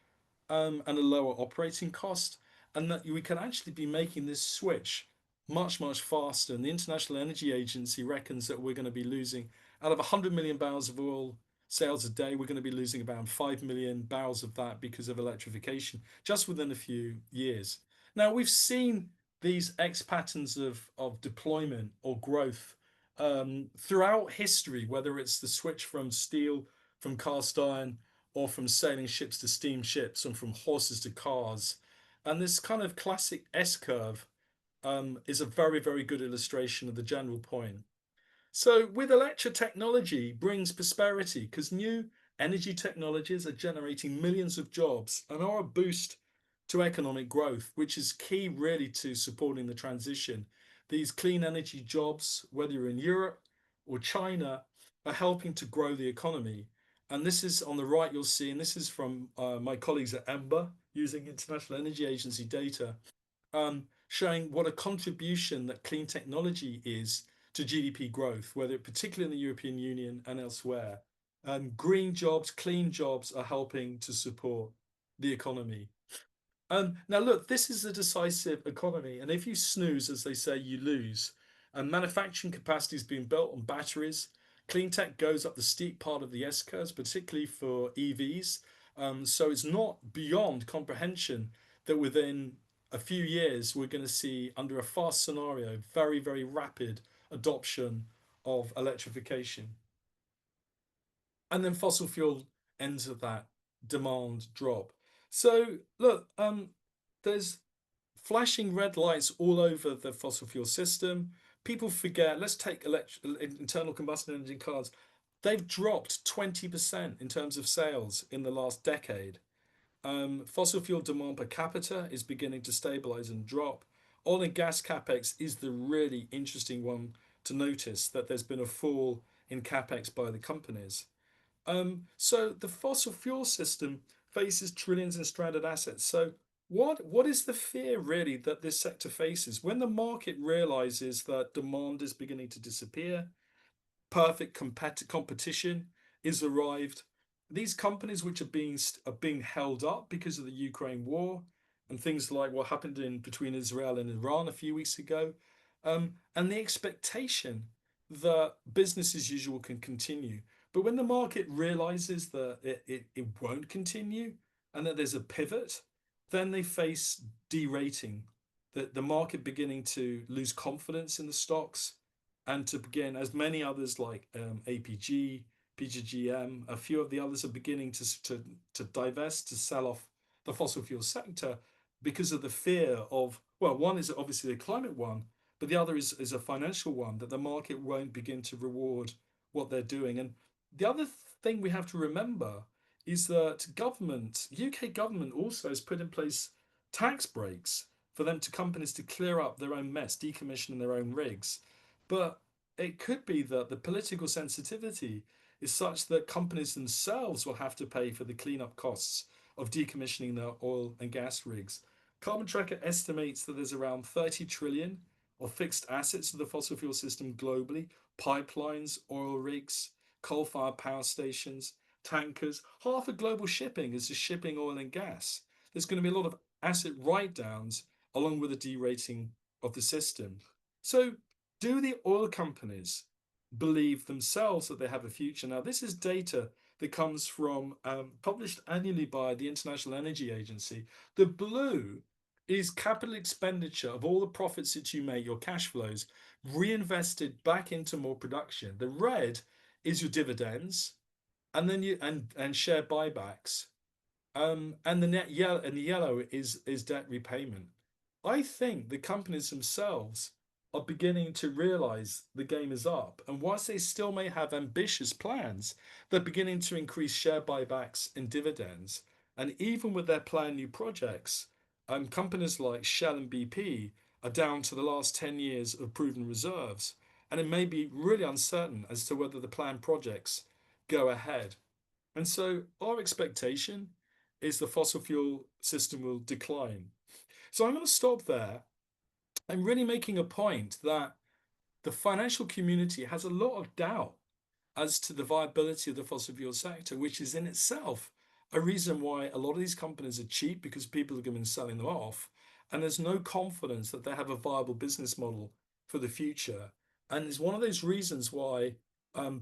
and a lower operating cost, and that we can actually be making this switch much, much faster. And the International Energy Agency reckons that we're going to be losing, out of 100 million barrels of oil sales a day, we're going to be losing about 5 million barrels of that because of electrification just within a few years. Now, we've seen these X patterns of deployment or growth throughout history, whether it's the switch from steel, from cast iron, or from sailing ships to steamships, and from horses to cars. And this kind of classic S-curve is a very, very good illustration of the general point. So with electric technology brings prosperity, because new energy technologies are generating millions of jobs and are a boost to economic growth, which is key really to supporting the transition. These clean energy jobs, whether you're in Europe or China, are helping to grow the economy. And this is on the right, you'll see, and this is from my colleagues at EMBA using International Energy Agency data, showing what a contribution that clean technology is to GDP growth, whether particularly in the European Union and elsewhere. Green jobs, clean jobs are helping to support the economy. Now look, this is a decisive economy, and if you snooze, as they say, you lose. And manufacturing capacity is being built on batteries. Clean tech goes up the steep part of the S-curves, particularly for EVs. So it's not beyond comprehension that within a few years we're going to see, under a fast scenario, very, very rapid adoption of electrification. And then fossil fuel ends of that demand drop. So look, there's flashing red lights all over the fossil fuel system. People forget, let's take internal combustion engine cars. They've dropped 20% in terms of sales in the last decade. Fossil fuel demand per capita is beginning to stabilize and drop. Oil and gas capex is the really interesting one to notice, that there's been a fall in capex by the companies. So the fossil fuel system faces trillions in stranded assets. So what is the fear really that this sector faces when the market realizes that demand is beginning to disappear? Perfect competition is arrived. These companies which are being held up because of the Ukraine war and things like what happened between Israel and Iran a few weeks ago, and the expectation that business as usual can continue. But when the market realizes that it won't continue and that there's a pivot, then they face derating, the market beginning to lose confidence in the stocks, and to begin, as many others like APG, PGGM, a few of the others are beginning to divest, to sell off the fossil fuel sector because of the fear of, well, one is obviously the climate one, but the other is a financial one, that the market won't begin to reward what they're doing. And the other thing we have to remember is that UK government also has put in place tax breaks for companies to clear up their own mess, decommission their own rigs. But it could be that the political sensitivity is such that companies themselves will have to pay for the cleanup costs of decommissioning their oil and gas rigs. Carbon Tracker estimates that there's around 30 trillion of fixed assets of the fossil fuel system globally: pipelines, oil rigs, coal-fired power stations, tankers. Half of global shipping is just shipping oil and gas. There's going to be a lot of asset write-downs along with a derating of the system. So do the oil companies believe themselves that they have a future? Now, this is data that comes from published annually by the International Energy Agency. The blue is capital expenditure of all the profits that you make, your cash flows, reinvested back into more production. The red is your dividends, and then and share buybacks, and the yellow is debt repayment. I think the companies themselves are beginning to realize the game is up, and whilst they still may have ambitious plans, they're beginning to increase share buybacks and dividends. And even with their planned new projects, companies like Shell and BP are down to the last 10 years of proven reserves, and it may be really uncertain as to whether the planned projects go ahead. And so our expectation is the fossil fuel system will decline. So I'm going to stop there. I'm really making a point that the financial community has a lot of doubt as to the viability of the fossil fuel sector, which is in itself a reason why a lot of these companies are cheap, because people are going to be selling them off, and there's no confidence that they have a viable business model for the future. And it's one of those reasons why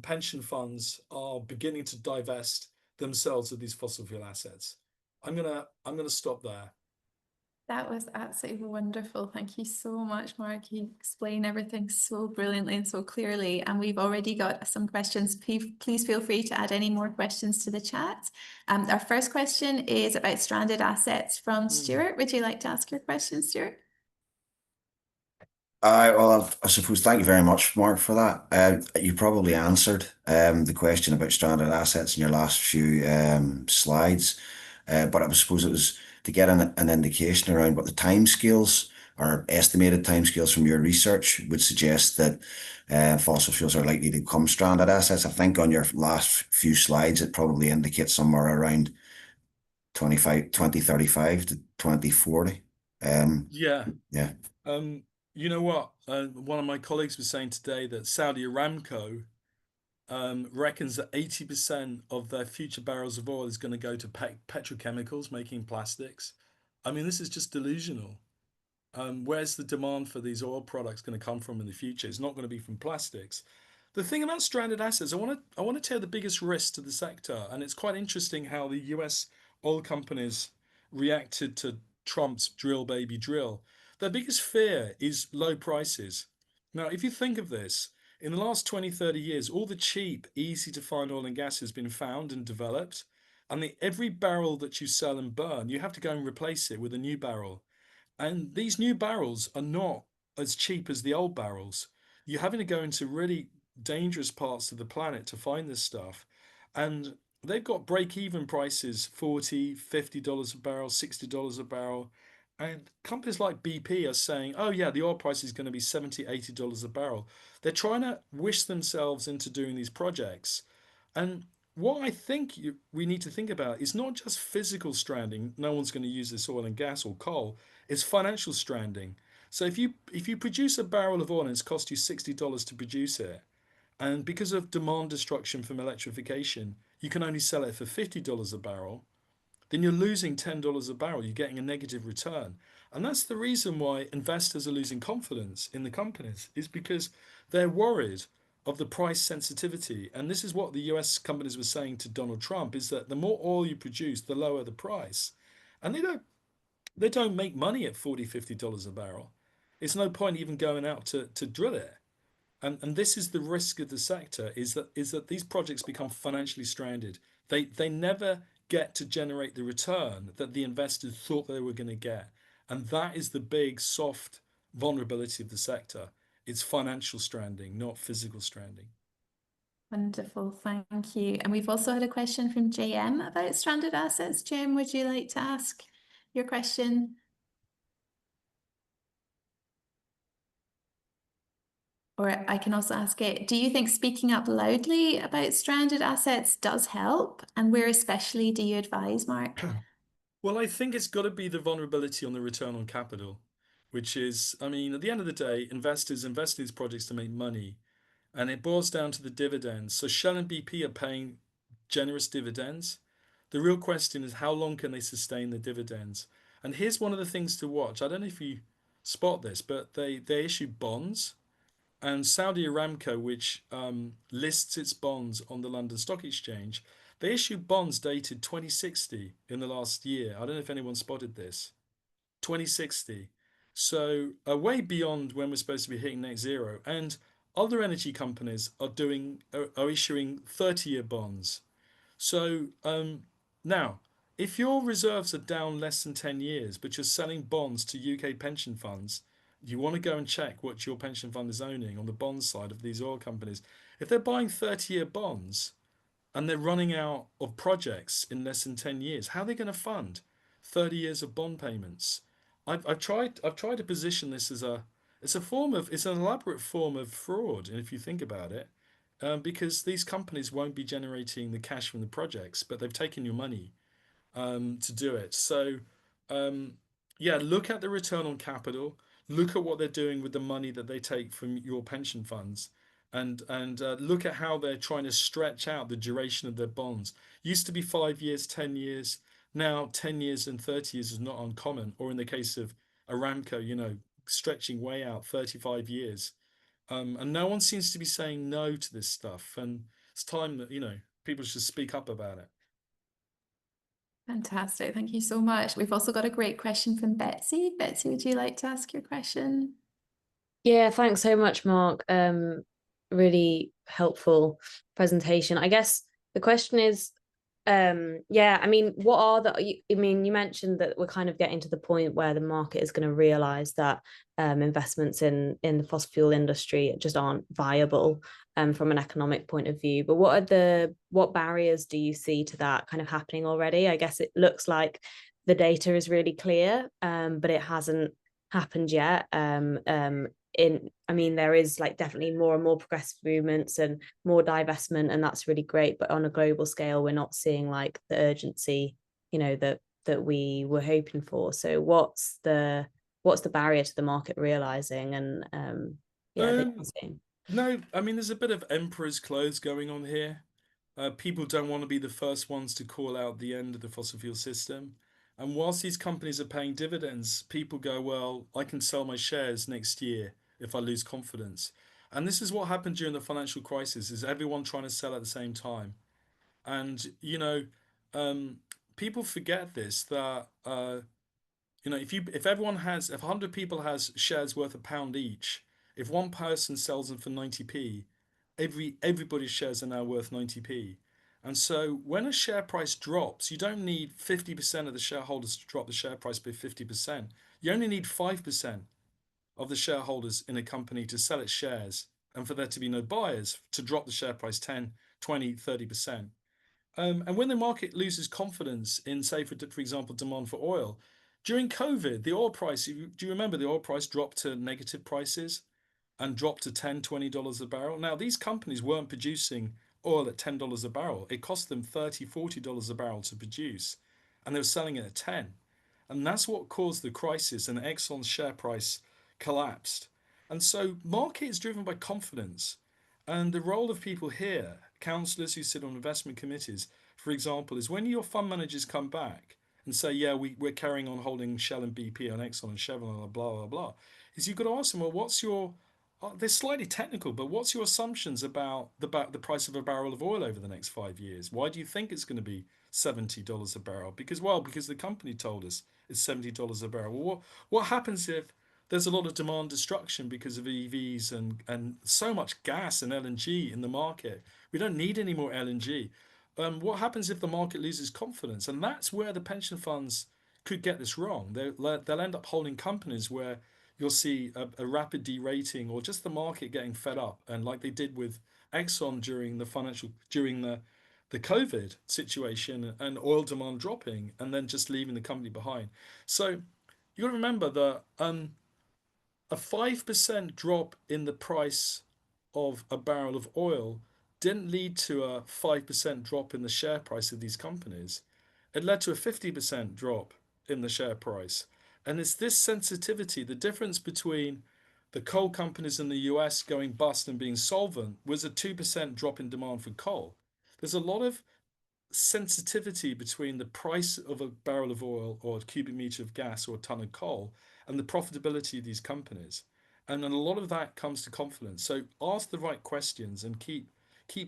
pension funds are beginning to divest themselves of these fossil fuel assets. I'm gonna stop there. That was absolutely wonderful. Thank you so much, Mark. You explain everything so brilliantly and so clearly. And we've already got some questions. Please feel free to add any more questions to the chat. Our first question is about stranded assets from Stuart. Would you like to ask your question, Stuart? Well, I suppose, thank you very much, Mark, for that. You probably answered the question about stranded assets in your last few slides, but I suppose it was to get an indication around what the timescales or estimated timescales from your research would suggest that fossil fuels are likely to become stranded assets. I think on your last few slides, it probably indicates somewhere around 2035 to 2040. Yeah. Yeah. You know what? One of my colleagues was saying today that Saudi Aramco reckons that 80% of their future barrels of oil is going to go to petrochemicals, making plastics. I mean, this is just delusional. Where's the demand for these oil products going to come from in the future? It's not going to be from plastics. The thing about stranded assets, I want to tell the biggest risk to the sector, and it's quite interesting how the US oil companies reacted to Trump's drill baby drill. Their biggest fear is low prices. Now, if you think of this, in the last 20, 30 years, all the cheap, easy to find oil and gas has been found and developed. And every barrel that you sell and burn, you have to go and replace it with a new barrel. And these new barrels are not as cheap as the old barrels. You're having to go into really dangerous parts of the planet to find this stuff. And they've got break-even prices, $40, $50 a barrel, $60 a barrel. And companies like BP are saying, oh yeah, the oil price is going to be $70, $80 a barrel. They're trying to wish themselves into doing these projects. And what I think we need to think about is not just physical stranding. No one's going to use this oil and gas or coal. It's financial stranding. So if you produce a barrel of oil and it's cost you $60 to produce it, and because of demand destruction from electrification, you can only sell it for $50 a barrel, then you're losing $10 a barrel. You're getting a negative return. And that's the reason why investors are losing confidence in the companies, is because they're worried of the price sensitivity. And this is what the US companies were saying to Donald Trump, is that the more oil you produce, the lower the price. And they don't make money at $40, $50 a barrel. It's no point even going out to drill it. And this is the risk of the sector, is that these projects become financially stranded. They never get to generate the return that the investors thought they were going to get. And that is the big soft vulnerability of the sector. It's financial stranding, not physical stranding. Wonderful, thank you. And we've also had a question from JM about stranded assets. JM, would you like to ask your question? Or I can also ask it, do you think speaking up loudly about stranded assets does help? And where especially do you advise, Mark? Well, I think it's got to be the vulnerability on the return on capital, which is, I mean, at the end of the day, investors invest in these projects to make money, and it boils down to the dividends. So Shell and BP are paying generous dividends. The real question is, how long can they sustain the dividends? And here's one of the things to watch. I don't know if you spot this, but they issue bonds. And Saudi Aramco, which lists its bonds on the London Stock Exchange, they issued bonds dated 2060 in the last year. I don't know if anyone spotted this. 2060. So way beyond when we're supposed to be hitting net zero. And other energy companies are issuing 30-year bonds. So now, if your reserves are down less than 10 years, but you're selling bonds to UK pension funds, you want to go and check what your pension fund is owning on the bond side of these oil companies. If they're buying 30-year bonds and they're running out of projects in less than 10 years, how are they going to fund 30 years of bond payments? I've tried to position this as it's an elaborate form of fraud, and if you think about it, because these companies won't be generating the cash from the projects, but they've taken your money to do it. So yeah, look at the return on capital. Look at what they're doing with the money that they take from your pension funds, and look at how they're trying to stretch out the duration of their bonds. Used to be 5 years, 10 years. Now 10 years and 30 years is not uncommon. Or in the case of Aramco, you know, stretching way out 35 years. And no one seems to be saying no to this stuff. And it's time that, you know, people should speak up about it. Fantastic. Thank you so much. We've also got a great question from Betsy. Betsy, would you like to ask your question? Yeah, thanks so much, Mark. Really helpful presentation. I guess the question is, yeah, I mean, what are I mean, you mentioned that we're kind of getting to the point where the market is going to realize that investments in the fossil fuel industry just aren't viable from an economic point of view. But what barriers do you see to that kind of happening already? I guess it looks like the data is really clear, but it hasn't happened yet. I mean, there is like definitely more and more progressive movements and more divestment, and that's really great. But on a global scale, we're not seeing like the urgency, you know, that we were hoping for. So what's the barrier to the market realizing and No, I mean, there's a bit of emperor's clothes going on here. People don't want to be the first ones to call out the end of the fossil fuel system. And whilst these companies are paying dividends, people go, well, I can sell my shares next year if I lose confidence. And this is what happened during the financial crisis, is everyone trying to sell at the same time. And, um, people forget this, that if everyone has, if 100 people has shares worth £1 each, if one person sells them for 90p, everybody's shares are now worth 90p. And so when a share price drops, you don't need 50% of the shareholders to drop the share price by 50%. You only need 5% of the shareholders in a company to sell its shares, and for there to be no buyers to drop the share price 10, 20, 30%. And when the market loses confidence in, say, for example, demand for oil, during COVID, the oil price, do you remember the oil price dropped to negative prices and dropped to $10, $20 a barrel? Now, these companies weren't producing oil at $10 a barrel. It cost them $30, $40 a barrel to produce, and they were selling it at 10. And that's what caused the crisis, and Exxon's share price collapsed. And so market is driven by confidence. And the role of people here, councillors who sit on investment committees, for example, is when your fund managers come back and say, yeah, we're carrying on holding Shell and BP and Exxon and Chevron and blah, blah, blah, is you've got to ask them, well, what's your, they're slightly technical, but what's your assumptions about the price of a barrel of oil over the next 5 years? Why do you think it's going to be $70 a barrel? Because the company told us it's $70 a barrel. Well, what happens if there's a lot of demand destruction because of EVs and so much gas and LNG in the market? We don't need any more LNG. What happens if the market loses confidence? And that's where the pension funds could get this wrong. They'll end up holding companies where you'll see a rapid derating, or just the market getting fed up, and like they did with Exxon during the COVID situation, and oil demand dropping, and then just leaving the company behind. So you got to remember that a 5% drop in the price of a barrel of oil didn't lead to a 5% drop in the share price of these companies. It led to a 50% drop in the share price. And it's this sensitivity, the difference between the coal companies in the US going bust and being solvent was a 2% drop in demand for coal. There's a lot of sensitivity between the price of a barrel of oil or a cubic meter of gas or a ton of coal and the profitability of these companies. And then a lot of that comes to confidence. So ask the right questions and keep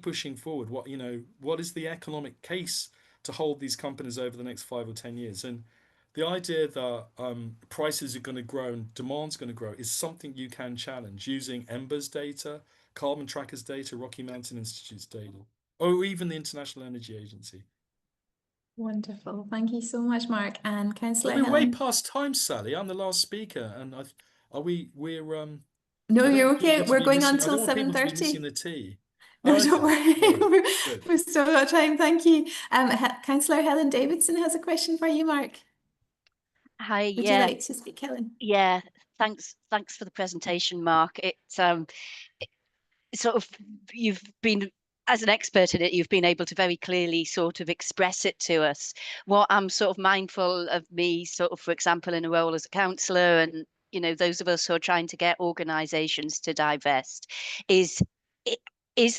pushing forward. What is the economic case to hold these companies over the next 5 or 10 years? And the idea that prices are going to grow and demand's going to grow is something you can challenge using Ember's data, Carbon Trackers data, Rocky Mountain Institute's data, or even the International Energy Agency. Wonderful. Thank you so much, Mark. And Are Councillor we way Helen? past time, Sally? I'm the last speaker, and No, I don't you're want okay. people to We're be going on missing. I till don't want people to be missing 7:30. the tea. No, Oh, don't okay. worry. All right. Good. We've still got time. Thank you. Councillor Helen Davidson has a question for you, Mark. Hi, Would you like to speak, Helen? yeah. Thanks for the presentation, Mark. It sort of, you've been, as an expert in it, you've been able to very clearly sort of express it to us. What I'm sort of mindful of, me sort of, for example, in a role as a councillor, and those of us who are trying to get organisations to divest, is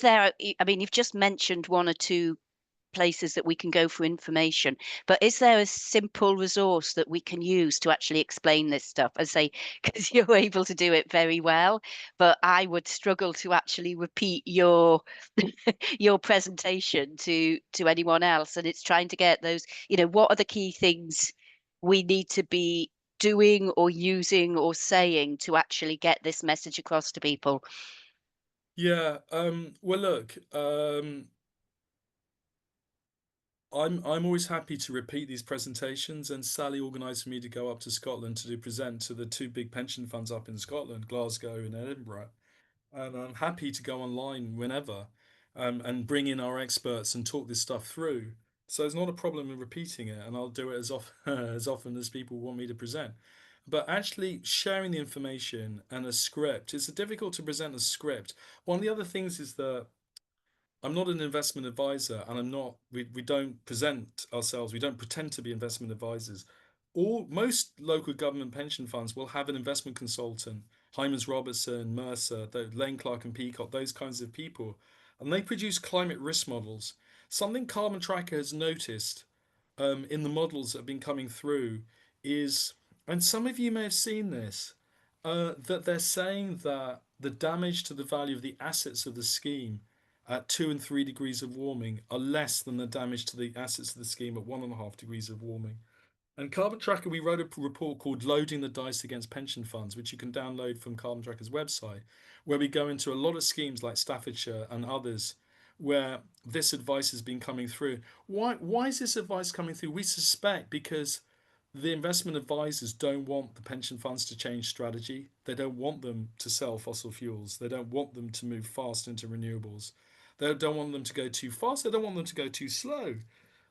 there, I mean, you've just mentioned one or two places that we can go for information, but is there a simple resource that we can use to actually explain this stuff? I say, because you're able to do it very well, but I would struggle to actually repeat your your presentation to anyone else. And it's trying to get those, what are the key things we need to be doing or using or saying to actually get this message across to people? Yeah. Well, look. I'm always happy to repeat these presentations, and Sally organised for me to go up to Scotland to present to the two big pension funds up in Scotland, Glasgow and Edinburgh. And I'm happy to go online whenever, and bring in our experts and talk this stuff through. So it's not a problem in repeating it, and I'll do it as often as often as people want me to present. But actually sharing the information and a script, it's difficult to present a script. One of the other things is that I'm not an investment advisor, and we don't present ourselves, we don't pretend to be investment advisors. Most local government pension funds will have an investment consultant Hymans Robertson, Mercer, Lane Clark and Peacock, those kinds of people. And they produce climate risk models. Something Carbon Tracker has noticed in the models that have been coming through is, and some of you may have seen this, that they're saying that the damage to the value of the assets of the scheme at 2 and 3 degrees of warming are less than the damage to the assets of the scheme at 1.5 degrees of warming. And Carbon Tracker, we wrote a report called Loading the Dice Against Pension Funds, which you can download from Carbon Tracker's website, where we go into a lot of schemes like Staffordshire and others where this advice has been coming through. Why is this advice coming through? We suspect because the investment advisors don't want the pension funds to change strategy. They don't want them to sell fossil fuels. They don't want them to move fast into renewables. They don't want them to go too fast. They don't want them to go too slow.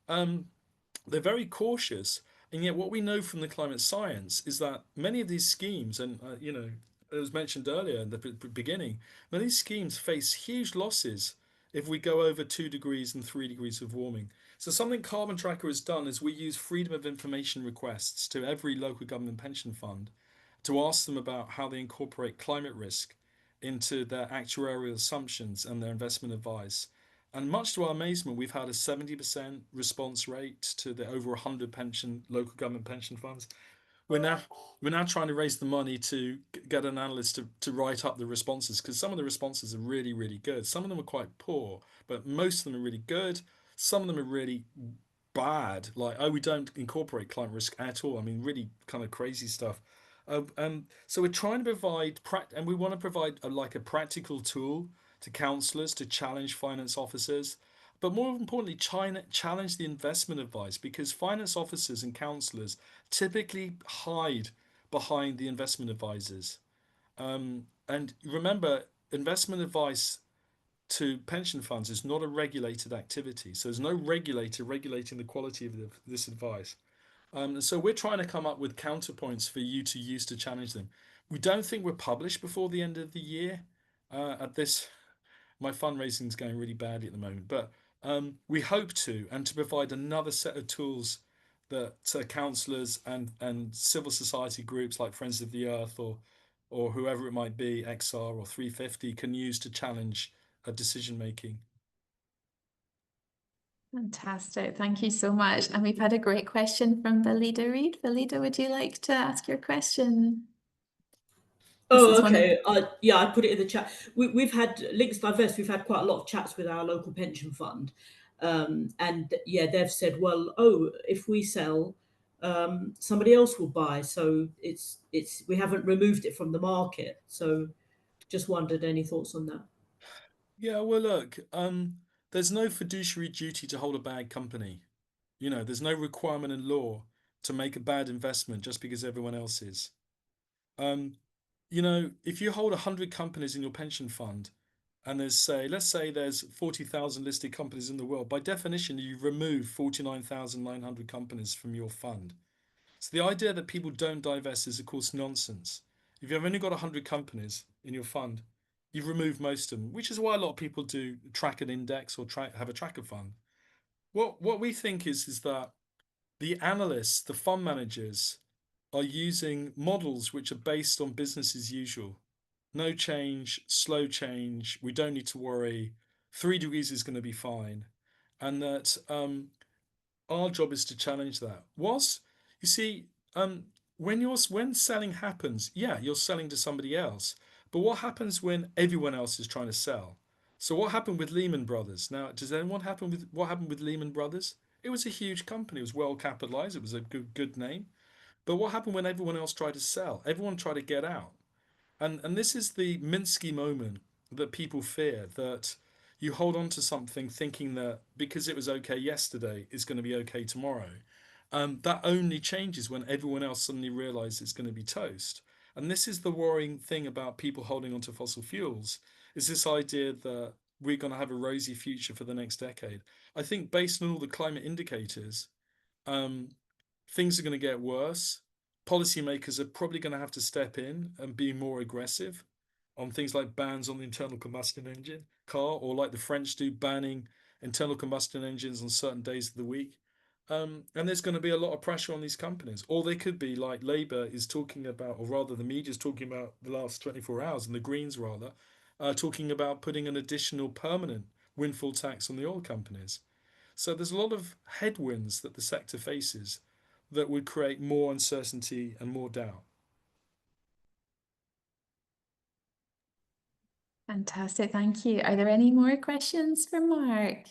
They're very cautious. And yet what we know from the climate science is that many of these schemes, and it was mentioned earlier in the beginning, many of these schemes face huge losses if we go over 2 degrees and 3 degrees of warming. So something Carbon Tracker has done is we use freedom of information requests to every local government pension fund to ask them about how they incorporate climate risk into their actuarial assumptions and their investment advice. And much to our amazement, we've had a 70% response rate to the over 100 local government pension funds. We're now trying to raise the money to get an analyst to write up the responses, because some of the responses are really, really good. Some of them are quite poor, but most of them are really good. Some of them are really bad, like, oh, we don't incorporate climate risk at all. I mean, really kind of crazy stuff. So we're trying to provide and we want to provide a practical tool to councillors to challenge finance officers, but more importantly, challenge the investment advice, because finance officers and councillors typically hide behind the investment advisors. And remember, investment advice to pension funds is not a regulated activity. So there's no regulator regulating the quality of this advice. So we're trying to come up with counterpoints for you to use to challenge them. We don't think we're published before the end of the year. My fundraising is going really badly at the moment, but we hope to, and to provide another set of tools that councillors and civil society groups like Friends of the Earth or whoever it might be, XR or 350, can use to challenge decision making. Fantastic. Thank you so much. And we've had a great question from Valida Reid. Valida, would you like to ask your question? Oh, okay. Yeah, I put it in the chat. We've had Links Divest. We've had quite a lot of chats with our local pension fund. And yeah, they've said, well, oh, if we sell, somebody else will buy. So we haven't removed it from the market. So just wondered, any thoughts on that? Yeah, well, look, there's no fiduciary duty to hold a bad company. There's no requirement in law to make a bad investment just because everyone else is. If you hold 100 companies in your pension fund, and let's say there's 40,000 listed companies in the world, by definition, you remove 49,900 companies from your fund. So the idea that people don't divest is, of course, nonsense. If you've only got 100 companies in your fund, you've removed most of them, which is why a lot of people do track an index or have a tracker fund. What we think is that the analysts, the fund managers, are using models which are based on business as usual. No change, slow change, we don't need to worry, 3 degrees is going to be fine. And that our job is to challenge that. You see, when selling happens, yeah, you're selling to somebody else. But what happens when everyone else is trying to sell? So what happened with Lehman Brothers? Now, does anyone what happened with Lehman Brothers? It was a huge company. It was well capitalized. It was a good name. But what happened when everyone else tried to sell? Everyone tried to get out. And this is the Minsky moment that people fear, that you hold on to something thinking that because it was okay yesterday, it's going to be okay tomorrow. That only changes when everyone else suddenly realizes it's going to be toast. And this is the worrying thing about people holding on to fossil fuels, is this idea that we're going to have a rosy future for the next decade. I think based on all the climate indicators, things are going to get worse. Policymakers are probably going to have to step in and be more aggressive on things like bans on the internal combustion engine car, or like the French do, banning internal combustion engines on certain days of the week. And there's going to be a lot of pressure on these companies. Or they could be like Labour is talking about, or rather the media is talking about the last 24 hours, and the Greens rather, talking about putting an additional permanent windfall tax on the oil companies. So there's a lot of headwinds that the sector faces that would create more uncertainty and more doubt. Fantastic, thank you. Are there any more questions for Mark?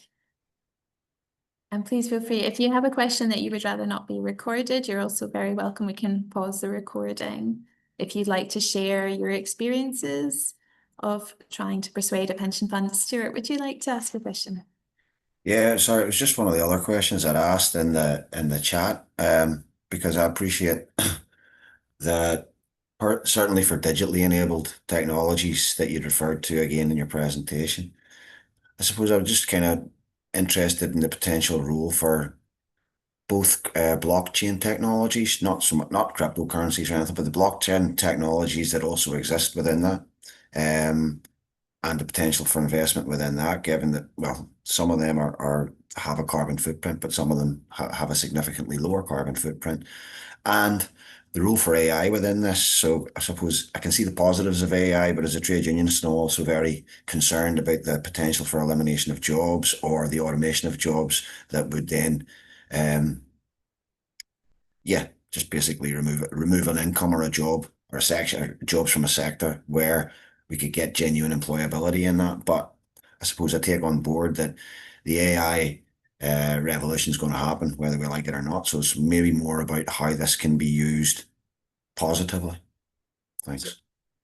And please feel free, if you have a question that you would rather not be recorded, you're also very welcome. We can pause the recording. If you'd like to share your experiences of trying to persuade a pension fund. Stuart, would you like to ask a question? Yeah, sorry, it was just one of the other questions I'd asked in the chat, because I appreciate that certainly for digitally enabled technologies that you'd referred to again in your presentation. I suppose I was just kind of interested in the potential role for both blockchain technologies, not so much, not cryptocurrencies or anything, but the blockchain technologies that also exist within that, and the potential for investment within that, given that, well, some of them have a carbon footprint, but some of them have a significantly lower carbon footprint, and the role for AI within this. So I suppose I can see the positives of AI, but as a trade unionist, I'm also very concerned about the potential for elimination of jobs or the automation of jobs that would then, yeah, just basically remove an income or a job or a section, jobs from a sector where we could get genuine employability in that. But I suppose I take on board that the AI revolution is going to happen, whether we like it or not. So it's maybe more about how this can be used positively. Thanks. So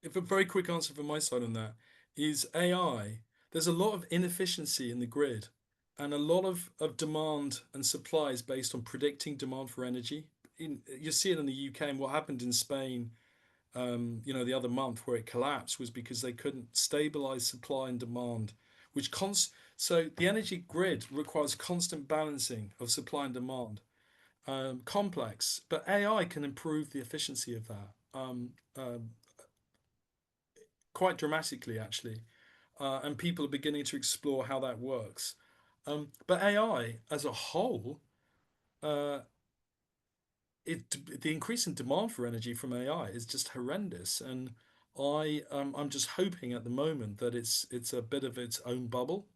if a very quick answer from my side on that is AI, there's a lot of inefficiency in the grid and a lot of demand and supply is based on predicting demand for energy. You see it in the UK, and what happened in Spain, the other month where it collapsed was because they couldn't stabilize supply and demand, so the energy grid requires constant balancing of supply and demand. Complex, but AI can improve the efficiency of that quite dramatically, actually. And people are beginning to explore how that works. But AI as a whole, the increase in demand for energy from AI is just horrendous. And I'm just hoping at the moment that it's a bit of its own bubble.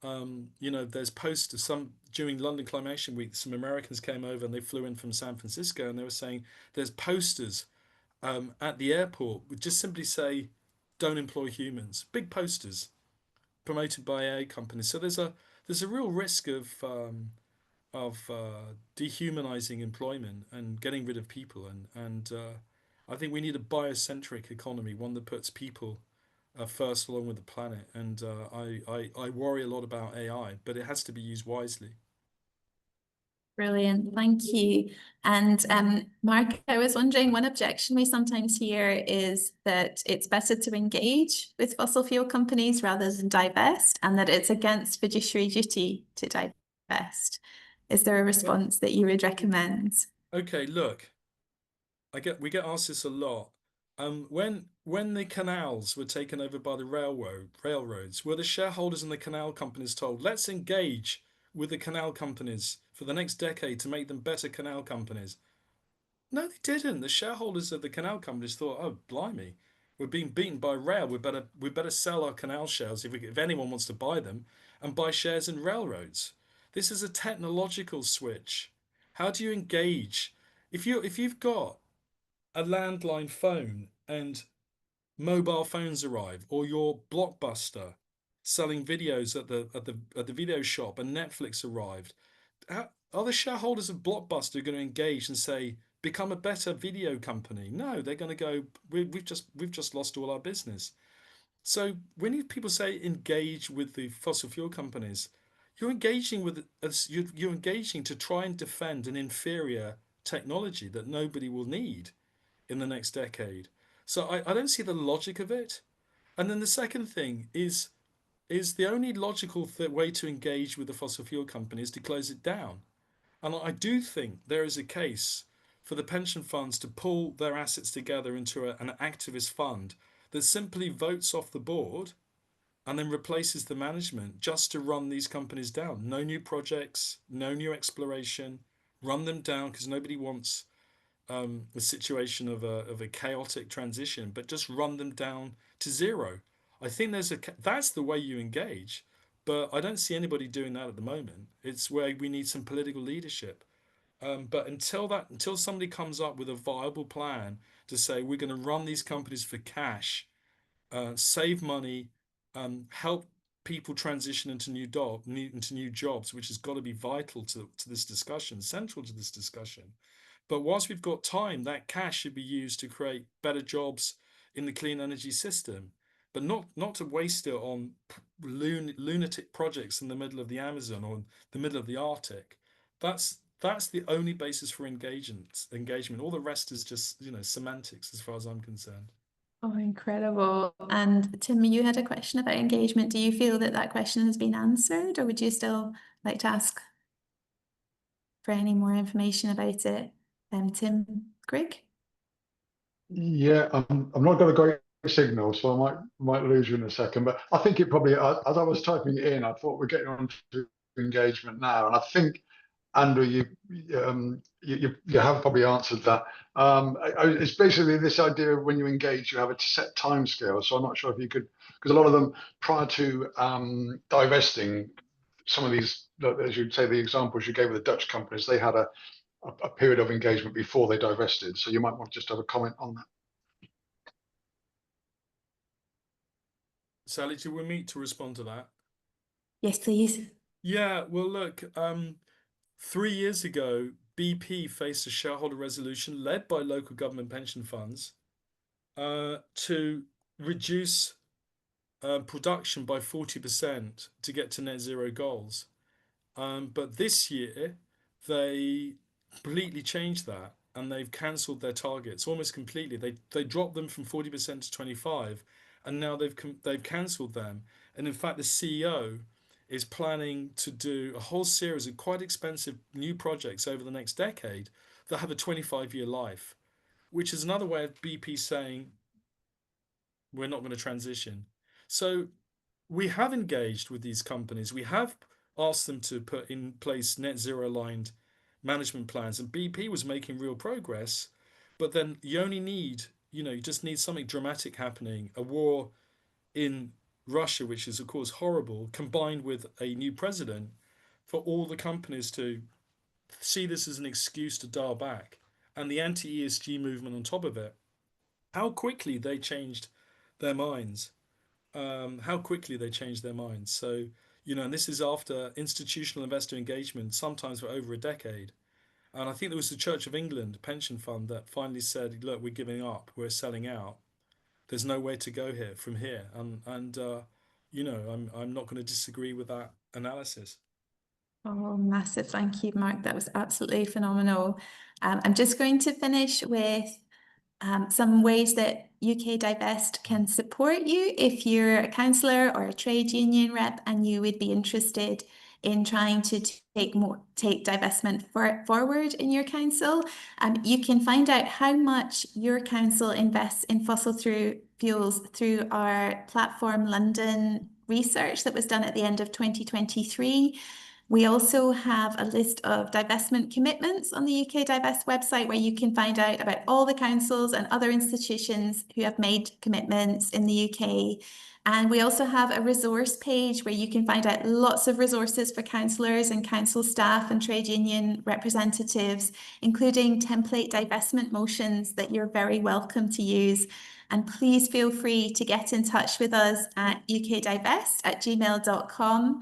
There's posters. During London Climation Week, some Americans came over and they flew in from San Francisco, and they were saying there's posters at the airport would just simply say, "Don't employ humans." Big posters promoted by AI companies. So there's a real risk of dehumanizing employment and getting rid of people, and I think we need a biocentric economy, one that puts people first along with the planet. And I worry a lot about AI, but it has to be used wisely. Brilliant, thank you. And Mark, I was wondering, one objection we sometimes hear is that it's better to engage with fossil fuel companies rather than divest, and that it's against fiduciary duty to divest. Is there a response that you would recommend? Okay, look, we get asked this a lot. When the canals were taken over by the railroads, were the shareholders and the canal companies told, let's engage with the canal companies for the next decade to make them better canal companies? No, they didn't. The shareholders of the canal companies thought, oh, blimey, we're being beaten by rail. We better sell our canal shares if anyone wants to buy them, and buy shares in railroads. This is a technological switch. How do you engage? If you've got a landline phone and mobile phones arrive, or your Blockbuster selling videos at the video shop, and Netflix arrived, are the shareholders of Blockbuster going to engage and say, become a better video company? No, they're going to go, we've just lost all our business. So when people say engage with the fossil fuel companies, you're engaging to try and defend an inferior technology that nobody will need in the next decade. So I don't see the logic of it. And then the second thing is the only logical way to engage with the fossil fuel company is to close it down. And I do think there is a case for the pension funds to pull their assets together into an activist fund that simply votes off the board and then replaces the management just to run these companies down. No new projects, no new exploration, run them down, because nobody wants the situation of a chaotic transition, but just run them down to zero. I think that's the way you engage, but I don't see anybody doing that at the moment. It's where we need some political leadership. But until somebody comes up with a viable plan to say we're going to run these companies for cash, save money, help people transition into new jobs, which has got to be vital to this discussion, central to this discussion. But whilst we've got time, that cash should be used to create better jobs in the clean energy system, but not to waste it on lunatic projects in the middle of the Amazon or the middle of the Arctic. That's the only basis for engagement. All the rest is just, semantics as far as I'm concerned. Oh, incredible. And Tim, you had a question about engagement. Do you feel that that question has been answered, or would you still like to ask for any more information about it? Tim, Greg? Yeah, I'm not got a great signal, so I might lose you in a second. But I think it probably, as I was typing it in, I thought we're getting on to engagement now, and I think, Andrew, you have probably answered that. It's basically this idea of when you engage, you have a set time scale. So I'm not sure if you could, because a lot of them prior to divesting, some of these, as you'd say, the examples you gave with the Dutch companies, they had a period of engagement before they divested. So you might want to just have a comment on that. Sally, do we meet to respond to that? Yes, please. Yeah, well, look, 3 years ago, BP faced a shareholder resolution led by local government pension funds to reduce production by 40% to get to net zero goals. But this year, they completely changed that, and they've cancelled their targets almost completely. They dropped them from 40% to 25%, and now they've cancelled them. And in fact, the CEO is planning to do a whole series of quite expensive new projects over the next decade that have a 25-year life, which is another way of BP saying we're not going to transition. So we have engaged with these companies. We have asked them to put in place net zero aligned management plans, and BP was making real progress. But then you only need, you just need something dramatic happening, a war in Russia, which is of course horrible, combined with a new president, for all the companies to see this as an excuse to dial back, and the anti-ESG movement on top of it. How quickly they changed their minds. So, and this is after institutional investor engagement, sometimes for over a decade. And I think there was the Church of England pension fund that finally said, look, we're giving up, we're selling out. There's no way to go from here. And I'm not going to disagree with that analysis. Oh, massive thank you, Mark. That was absolutely phenomenal. I'm just going to finish with some ways that UK Divest can support you if you're a councillor or a trade union rep and you would be interested in trying to take divestment forward in your council. You can find out how much your council invests in fossil fuels through our Platform London research that was done at the end of 2023. We also have a list of divestment commitments on the UK Divest website, where you can find out about all the councils and other institutions who have made commitments in the UK. And we also have a resource page where you can find out lots of resources for councillors and council staff and trade union representatives, including template divestment motions that you're very welcome to use. And please feel free to get in touch with us at ukdivest@gmail.com.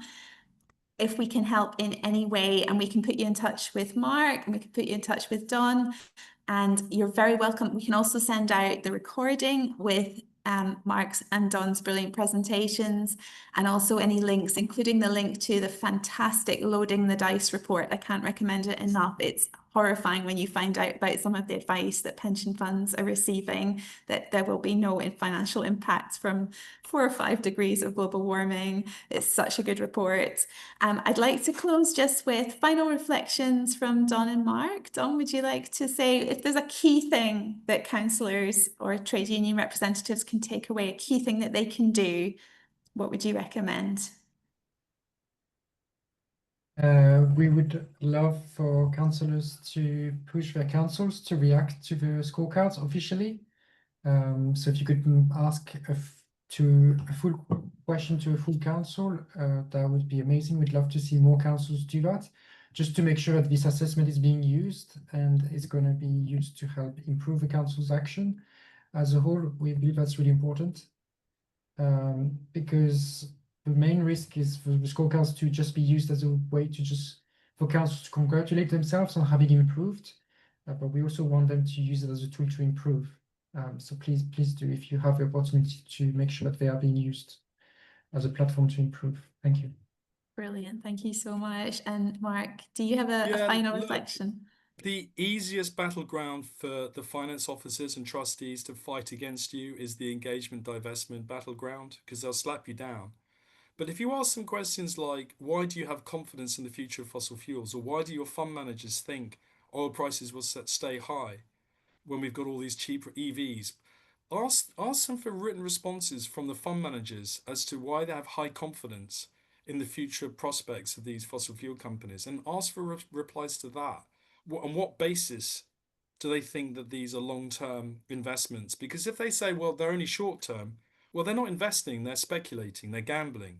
if we can help in any way, and we can put you in touch with Mark, and we can put you in touch with Don, and you're very welcome. We can also send out the recording with Mark's and Don's brilliant presentations, and also any links, including the link to the fantastic Loading the Dice report. I can't recommend it enough. It's horrifying when you find out about some of the advice that pension funds are receiving, that there will be no financial impacts from 4 or 5 degrees of global warming. It's such a good report. I'd like to close just with final reflections from Don and Mark. Don, would you like to say, if there's a key thing that councillors or trade union representatives can take away, a key thing that they can do, what would you recommend? We would love for councillors to push their councils to react to the scorecards officially. So if you could ask a full question to a full council, that would be amazing. We'd love to see more councils do that, just to make sure that this assessment is being used and is going to be used to help improve the council's action as a whole. We believe that's really important, because the main risk is for the scorecards to just be used as a way to for councils to congratulate themselves on having improved, but we also want them to use it as a tool to improve. So please do, if you have the opportunity, to make sure that they are being used as a platform to improve. Thank you. Brilliant. Thank you so much. And Mark, do you have a final reflection? The easiest battleground for the finance officers and trustees to fight against you is the engagement divestment battleground, because they'll slap you down. But if you ask some questions like, why do you have confidence in the future of fossil fuels? Or why do your fund managers think oil prices will stay high when we've got all these cheaper EVs? Ask them for written responses from the fund managers as to why they have high confidence in the future prospects of these fossil fuel companies, and ask for replies to that. On what basis do they think that these are long-term investments? Because if they say, well, they're only short-term, well, they're not investing, they're speculating, they're gambling.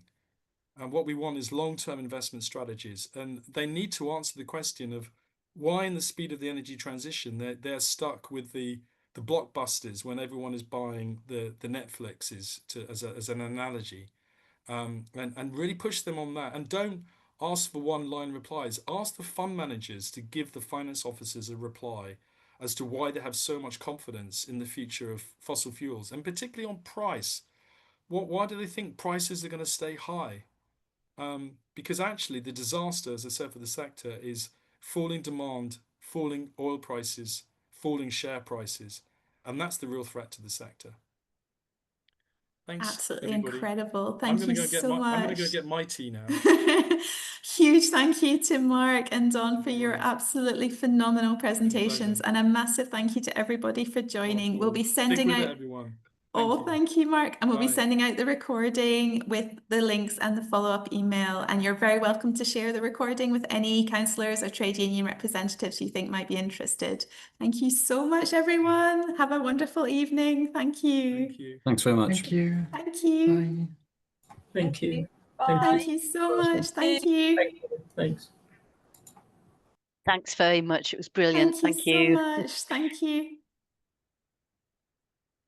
And what we want is long-term investment strategies. And they need to answer the question of why, in the speed of the energy transition, they're stuck with the blockbusters when everyone is buying the Netflixes as an analogy, and really push them on that. And don't ask for one-line replies. Ask the fund managers to give the finance officers a reply as to why they have so much confidence in the future of fossil fuels, and particularly on price. Why do they think prices are going to stay high? Because actually the disaster, as I said, for the sector is falling demand, falling oil prices, falling share prices, and that's the real threat to the sector. Thanks, Absolutely everybody. Incredible. Thank you so much. I'm going to go get my tea now. Huge thank you to Mark and Don for your absolutely phenomenal presentations, and a massive thank you to everybody for joining. We'll be sending out everyone. Thank you, Mark. And we'll be sending out the recording with the links and the follow-up email. And you're very welcome to share the recording with any councillors or trade union representatives you think might be interested. Thank you so much, everyone. Have a wonderful evening. Thank you. Thank you. Thanks very much. Thank you. Thank you. Bye. Thank you. Thank you so much. Thank you. Thanks. Thanks very much. It was brilliant. Thank you so much. Thank you.